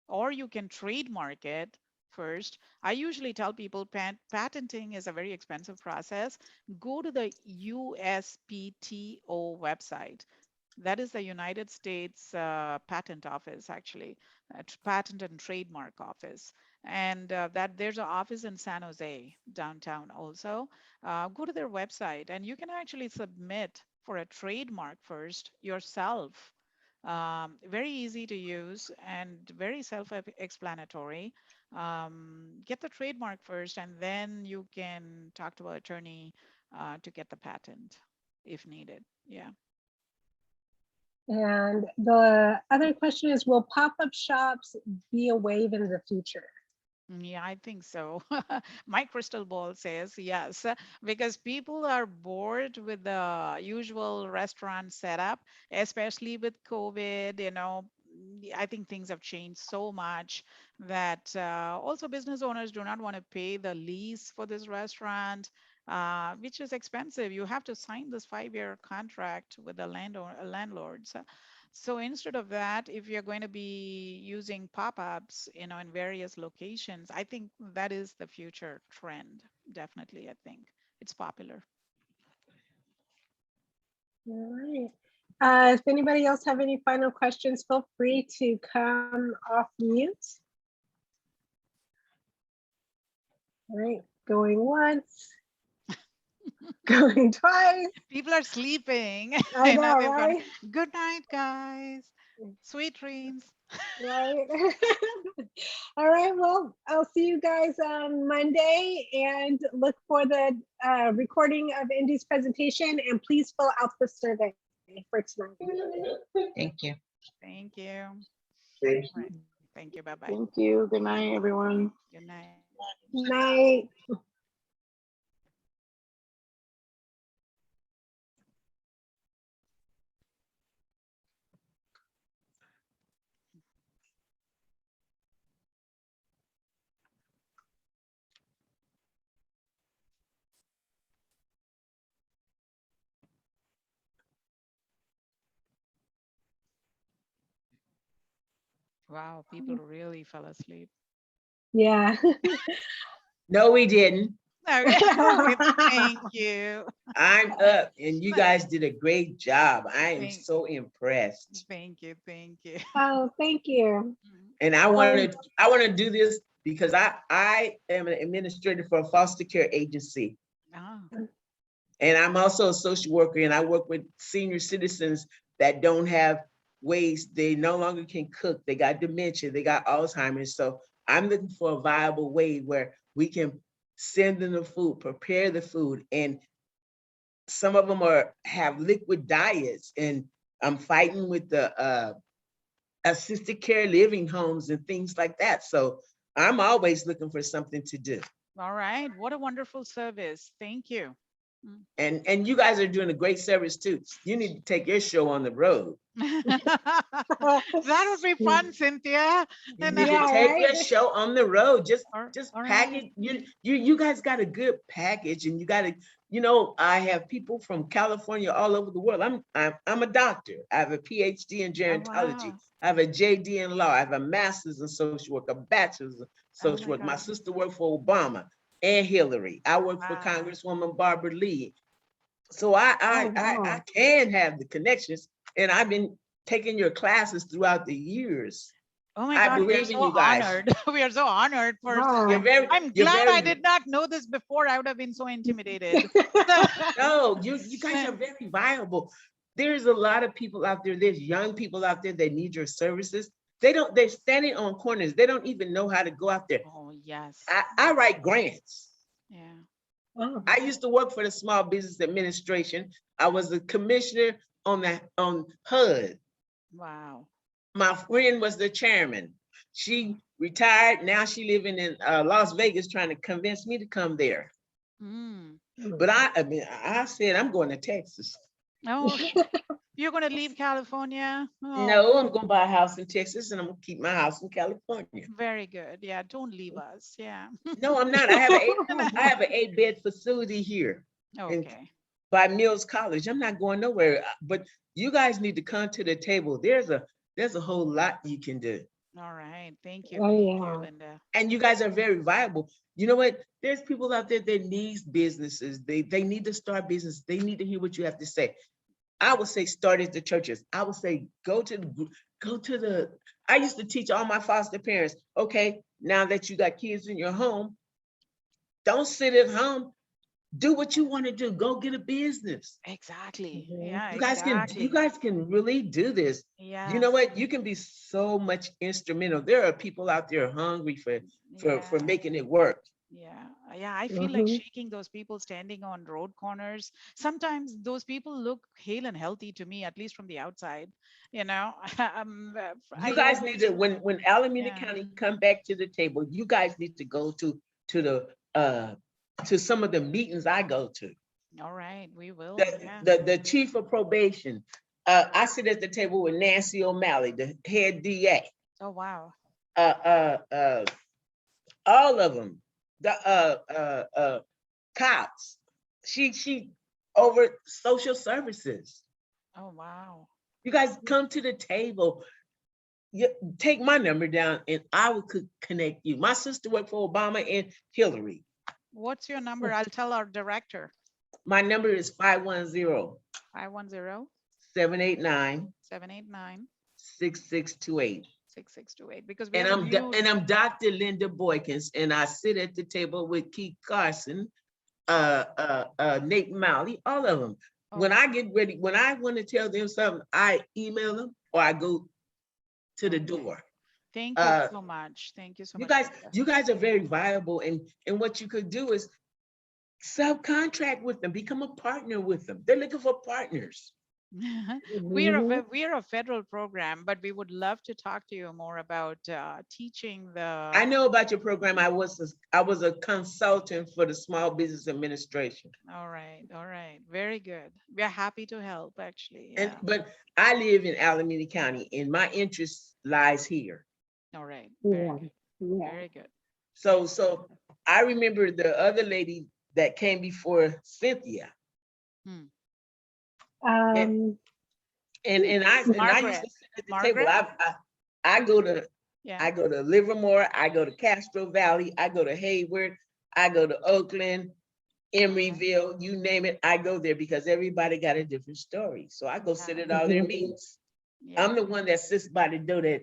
Speaker 2: Or you can trademark it first. I usually tell people patenting is a very expensive process. Go to the USPTO website. That is the United States Patent Office, actually, Patent and Trademark Office. And that there's an office in San Jose, downtown also. Go to their website and you can actually submit for a trademark first yourself. Very easy to use and very self-explanatory. Get the trademark first, and then you can talk to an attorney to get the patent if needed. Yeah.
Speaker 1: And the other question is, will pop-up shops be a wave in the future?
Speaker 2: Yeah, I think so. My crystal ball says yes, because people are bored with the usual restaurant setup, especially with COVID. I think things have changed so much that also business owners do not want to pay the lease for this restaurant, which is expensive. You have to sign this 5-year contract with the landlords. So instead of that, if you're going to be using pop-ups, in various locations, I think that is the future trend. Definitely, I think it's popular.
Speaker 1: All right. If anybody else have any final questions, feel free to come off mute. All right, going once, going twice.
Speaker 2: People are sleeping.
Speaker 1: I know, right?
Speaker 2: Good night, guys. Sweet dreams.
Speaker 1: Right. All right, well, I'll see you guys on Monday, and look for the recording of Indy's presentation, and please fill out the survey for tonight.
Speaker 4: Thank you.
Speaker 2: Thank you.
Speaker 5: Thank you.
Speaker 2: Right. Thank you. Bye-bye.
Speaker 9: Thank you. Good night, everyone.
Speaker 2: Good night.
Speaker 1: Night.
Speaker 2: Wow, people really fell asleep.
Speaker 1: Yeah.
Speaker 4: No, we didn't.
Speaker 2: Okay. Thank you.
Speaker 4: I'm up and you guys did a great job. I am so impressed.
Speaker 2: Thank you. Thank you.
Speaker 1: Oh, thank you.
Speaker 4: And I want to do this because I am an administrator for a foster care agency.
Speaker 2: Ah.
Speaker 4: And I'm also a social worker, and I work with senior citizens that don't have ways, they no longer can cook, they got dementia, they got Alzheimer's. So I'm looking for a viable way where we can send them the food, prepare the food, and some of them have liquid diets, and I'm fighting with the assisted care living homes and things like that. So I'm always looking for something to do.
Speaker 2: All right. What a wonderful service. Thank you.
Speaker 4: And you guys are doing a great service too. You need to take your show on the road.
Speaker 2: That would be fun, Cynthia.
Speaker 4: You need to take your show on the road. Just
Speaker 2: all
Speaker 4: package. You guys got a good package, and you got to. You know, I have people from California all over the world. I'm a doctor. I have a PhD in gerontology.
Speaker 2: wow.
Speaker 4: I have a JD in law. I have a master's in social work, a bachelor's in social work. My sister worked for Obama and Hillary. I work for Congresswoman Barbara Lee. So I can have the connections, and I've been taking your classes throughout the years.
Speaker 2: Oh my
Speaker 4: I
Speaker 2: God, we are
Speaker 4: believe in
Speaker 2: so
Speaker 4: you guys.
Speaker 2: honored. We are so honored for. I'm
Speaker 4: you're
Speaker 2: glad I
Speaker 4: very-
Speaker 2: did not know this before. I would have been so intimidated.
Speaker 4: No, you guys are very viable. There's a lot of people out there. There's young people out there that need your services. They're standing on corners. They don't even know how to go out there.
Speaker 2: Oh, yes.
Speaker 4: I write grants.
Speaker 2: Yeah.
Speaker 4: I used to work for the Small Business Administration. I was a commissioner on HUD.
Speaker 2: Wow.
Speaker 4: My friend was the chairman. She retired. Now she living in Las Vegas, trying to convince me to come there. But I said, I'm going to Texas.
Speaker 2: Oh, you're going to leave California? Oh.
Speaker 4: No, I'm going to buy a house in Texas, and I'm going to keep my house in California.
Speaker 2: Very good. Yeah, don't leave us. Yeah.
Speaker 4: No, I'm not. I have an 8-bed facility here.
Speaker 2: Okay.
Speaker 4: By Mills College. I'm not going nowhere. But you guys need to come to the table. There's a whole lot you can do.
Speaker 2: All right. Thank you.
Speaker 1: Oh,
Speaker 2: Thank
Speaker 1: yeah.
Speaker 2: you, Linda.
Speaker 4: And you guys are very viable. You know what? There's people out there that need businesses. They need to start business. They need to hear what you have to say. I would say start at the churches. I would say go to the. I used to teach all my foster parents, okay, now that you got kids in your home, don't sit at home. Do what you want to do. Go get a business.
Speaker 2: Exactly. Yeah,
Speaker 4: You guys can really do this.
Speaker 2: Yeah.
Speaker 4: You know what? You can be so much instrumental. There are people out there hungry for making it work.
Speaker 2: Yeah. Yeah. I feel like shaking those people standing on road corners. Sometimes those people look hale and healthy to me, at least from the outside. You know,
Speaker 4: You guys need to, when Alameda County come back to the table, you guys need to go to some of the meetings I go to.
Speaker 2: All right, we will.
Speaker 4: The chief of probation. I sit at the table with Nancy O'Malley, the head DA.
Speaker 2: Oh, wow.
Speaker 4: All of them. The cops. She over social services.
Speaker 2: Oh, wow.
Speaker 4: You guys come to the table. Take my number down, and I will connect you. My sister worked for Obama and Hillary.
Speaker 2: What's your number? I'll tell our director.
Speaker 4: My number is 510 789 6628.
Speaker 2: 6628. Because
Speaker 4: I'm Dr. Linda Boykins, and I sit at the table with Keith Carson, Nate Malley, all of them. Oh. When I get ready, when I want to tell them something, I email them or I go to the door.
Speaker 2: Thank you so much. Thank you so much.
Speaker 4: You guys are very viable, and what you could do is subcontract with them, become a partner with them. They're looking for partners.
Speaker 2: We are a federal program, but we would love to talk to you more about teaching the.
Speaker 4: I know about your program. I was a consultant for the Small Business Administration.
Speaker 2: All right, very good. We are happy to help, actually. Yeah.
Speaker 4: But I live in Alameda County, and my interest lies here.
Speaker 2: All right, very good.
Speaker 4: So I remember the other lady that came before Cynthia. And I used to sit at the table. I go to Livermore, I go to Castro Valley, I go to Hayward, I go to Oakland, Emeryville, you name it, I go there because everybody got a different story. So I go sit at all their meetings. I'm the one that sits by the door that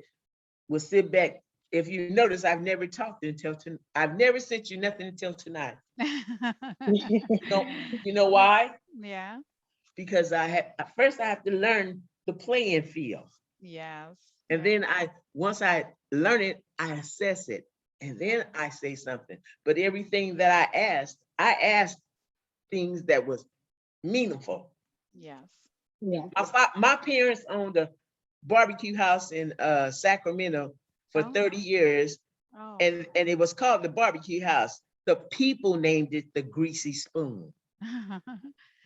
Speaker 4: will sit back If you notice, I've never talked until tonight. I've never sent you nothing until tonight. You know why?
Speaker 2: Yeah.
Speaker 4: Because first I have to learn the playing field.
Speaker 2: Yes.
Speaker 4: And then once I learn it, I assess it. And then I say something. But everything that I asked things that was meaningful.
Speaker 2: Yes.
Speaker 1: Yeah.
Speaker 4: My parents owned a barbecue house in Sacramento for 30 years.
Speaker 2: Oh.
Speaker 4: And it was called the barbecue house. The people named it the Greasy Spoon.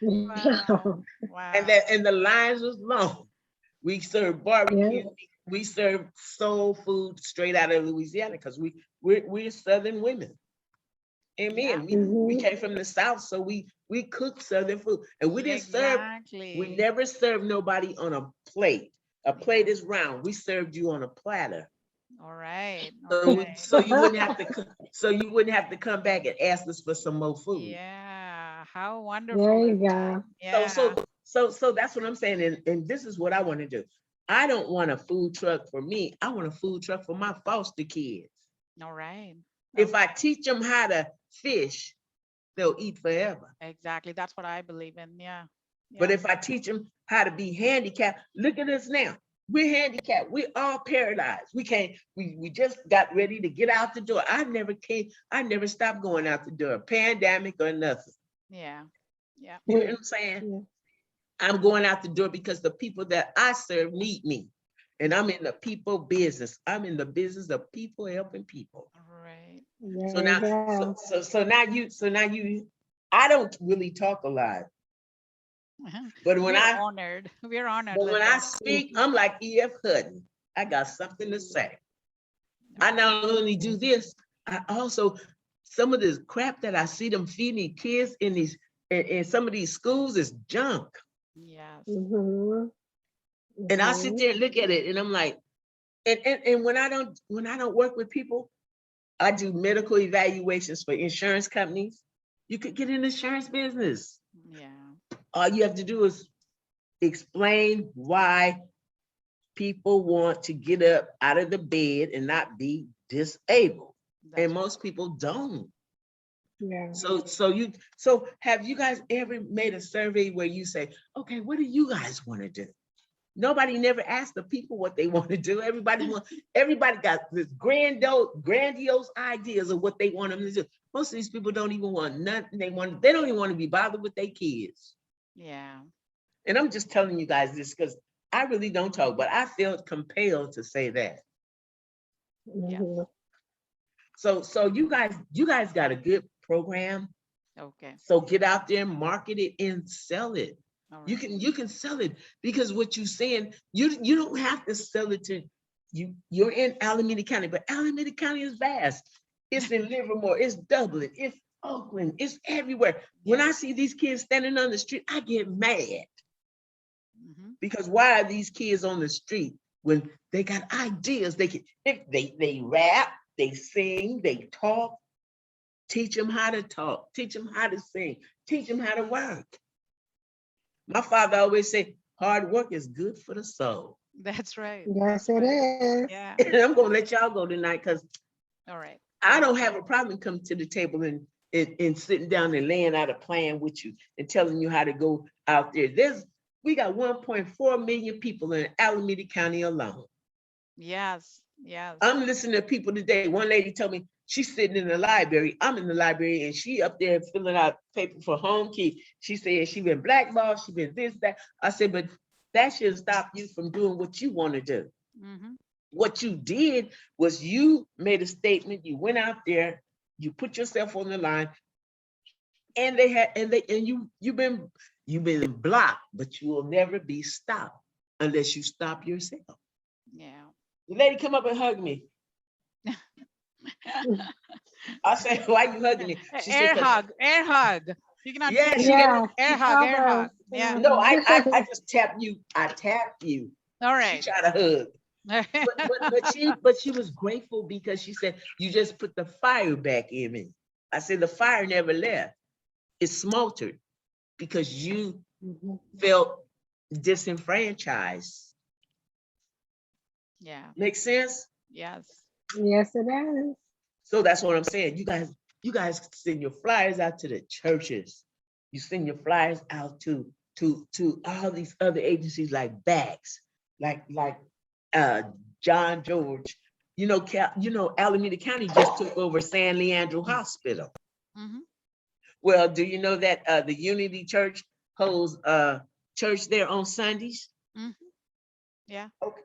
Speaker 2: Wow. Wow.
Speaker 4: And the lines was long. We served barbecue.
Speaker 1: Yeah.
Speaker 4: We served soul food straight out of Louisiana because we're Southern women. Amen.
Speaker 2: Yeah.
Speaker 4: We came from the South, so we cooked Southern food, and we didn't serve. We never served nobody on a plate. A plate is round. We served you on a platter.
Speaker 2: All right.
Speaker 4: So you wouldn't have to. So you wouldn't have to come back and ask us for some more food.
Speaker 2: Yeah. How wonderful.
Speaker 1: There you
Speaker 2: is that?
Speaker 1: go.
Speaker 2: Yeah.
Speaker 4: So that's what I'm saying, and this is what I want to do. I don't want a food truck for me. I want a food truck for my foster kids.
Speaker 2: All right.
Speaker 4: If I teach them how to fish, they'll eat forever.
Speaker 2: Exactly. That's what I believe in. Yeah.
Speaker 4: But if I teach them how to be handicapped, look at us now. We're handicapped. We're all paralyzed. We can't. We just got ready to get out the door. I never stopped going out the door. Pandemic or nothing.
Speaker 2: Yeah. Yeah.
Speaker 4: You know what I'm saying? Yeah. I'm going out the door because the people that I serve need me. And I'm in the people business. I'm in the business of people helping people.
Speaker 2: Right.
Speaker 4: So now you, I don't really talk a lot. But when
Speaker 2: we're honored. We're honored.
Speaker 4: But when I speak, I'm like E.F. Hutton. I got something to say. I not only do this, I also, some of this crap that I see them feeding kids in some of these schools is junk.
Speaker 2: Yes.
Speaker 4: And I sit there and look at it and I'm like, and when I don't work with people, I do medical evaluations for insurance companies. You could get in insurance business.
Speaker 2: Yeah.
Speaker 4: All you have to do is explain why people want to get up out of the bed and not be disabled. And most people don't.
Speaker 1: Yeah.
Speaker 4: So have you guys ever made a survey where you say, okay, what do you guys want to do? Nobody never asked the people what they want to do. Everybody got this grandiose ideas of what they want them to do. Most of these people don't even want nothing. They don't even want to be bothered with their kids.
Speaker 2: Yeah.
Speaker 4: And I'm just telling you guys this because I really don't talk, but I feel compelled to say that.
Speaker 2: Yeah.
Speaker 4: So you guys got a good program.
Speaker 2: Okay.
Speaker 4: So get out there and market it and sell it.
Speaker 2: Right.
Speaker 4: You can sell it because what you're saying, you don't have to sell it to you. You're in Alameda County, but Alameda County is vast. It's in Livermore, it's Dublin, it's Oakland, it's everywhere. When I see these kids standing on the street, I get mad. Because why are these kids on the street when they got ideas? They rap, they sing, they talk. Teach them how to talk, teach them how to sing, teach them how to work. My father always said, hard work is good for the soul.
Speaker 2: That's right.
Speaker 1: Yes, it is.
Speaker 2: Yeah.
Speaker 4: And I'm gonna let y'all go tonight because
Speaker 2: all right.
Speaker 4: I don't have a problem coming to the table and sitting down and laying out a plan with you and telling you how to go out there. We got 1.4 million people in Alameda County alone.
Speaker 2: Yes, yes.
Speaker 4: I'm listening to people today. One lady told me she's sitting in the library. I'm in the library and she up there filling out paper for home key. She said she been blackballed, she been this, that. I said, but that shouldn't stop you from doing what you want to do. What you did was you made a statement, you went out there, you put yourself on the line, and you've been blocked, but you will never be stopped unless you stop yourself.
Speaker 2: Yeah.
Speaker 4: The lady come up and hug me. I said, why you hugging me? She
Speaker 2: air
Speaker 4: said,
Speaker 2: hug. You cannot
Speaker 4: yeah,
Speaker 2: do
Speaker 4: yeah.
Speaker 2: Air hug. Yeah.
Speaker 4: No, I just tap you. I tap you.
Speaker 2: All right.
Speaker 4: She tried to hug. but she was grateful because she said, you just put the fire back in me. I said, the fire never left. It smoltered because you felt disenfranchised.
Speaker 2: Yeah.
Speaker 4: Make sense?
Speaker 2: Yes.
Speaker 1: Yes, it is.
Speaker 4: So that's what I'm saying. You guys send your flyers out to the churches. You send your flyers out to all these other agencies like BACS, like John George. You know, Alameda County just took over San Leandro Hospital.
Speaker 2: Mhm.
Speaker 4: Well, do you know that the Unity Church holds church there on Sundays?
Speaker 2: Mhm. Yeah.
Speaker 4: Okay.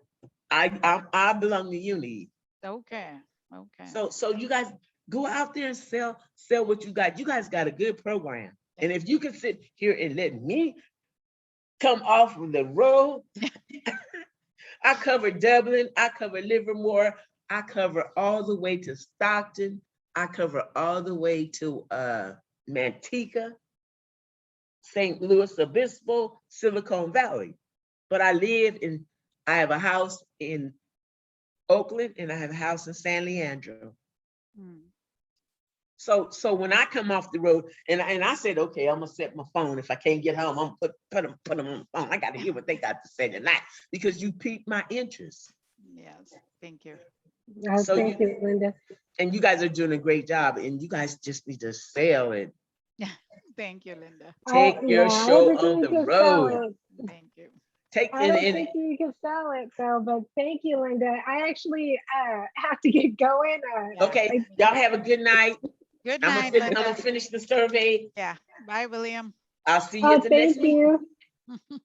Speaker 4: I belong to Unity.
Speaker 2: Okay. Okay.
Speaker 4: So you guys go out there and sell what you got. You guys got a good program. And if you can sit here and let me come off of the road, I cover Dublin, I cover Livermore, I cover all the way to Stockton, I cover all the way to Manteca, St. Louis Obispo, Silicon Valley. But I have a house in Oakland and I have a house in San Leandro.
Speaker 2: Mm.
Speaker 4: So when I come off the road and I said, okay, I'm gonna set my phone. If I can't get home, I'm gonna put them on the phone. I gotta hear what they got to say tonight because you piqued my interest.
Speaker 2: Yes. Thank you.
Speaker 4: So
Speaker 1: Thank you, Linda.
Speaker 4: And you guys are doing a great job and you guys just need to sell it.
Speaker 2: Yeah. Thank you, Linda.
Speaker 4: Take your
Speaker 1: I
Speaker 4: show
Speaker 1: don't think
Speaker 4: on
Speaker 1: you
Speaker 4: the
Speaker 1: can sell
Speaker 4: road.
Speaker 1: it.
Speaker 2: Thank you.
Speaker 1: I don't think you can sell it though, but thank you, Linda. I actually have to get going.
Speaker 4: Okay, y'all have a good night.
Speaker 2: Good
Speaker 4: I'm
Speaker 2: night,
Speaker 4: gonna
Speaker 2: Linda.
Speaker 4: finish the survey.
Speaker 2: Yeah. Bye, William.
Speaker 4: I'll see you at the
Speaker 1: thank
Speaker 4: next meeting.
Speaker 1: you.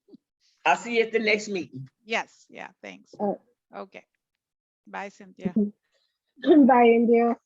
Speaker 4: I'll see you at the next meeting.
Speaker 2: Yes. Yeah. Thanks. Okay. Bye, Cynthia.
Speaker 1: Bye, India.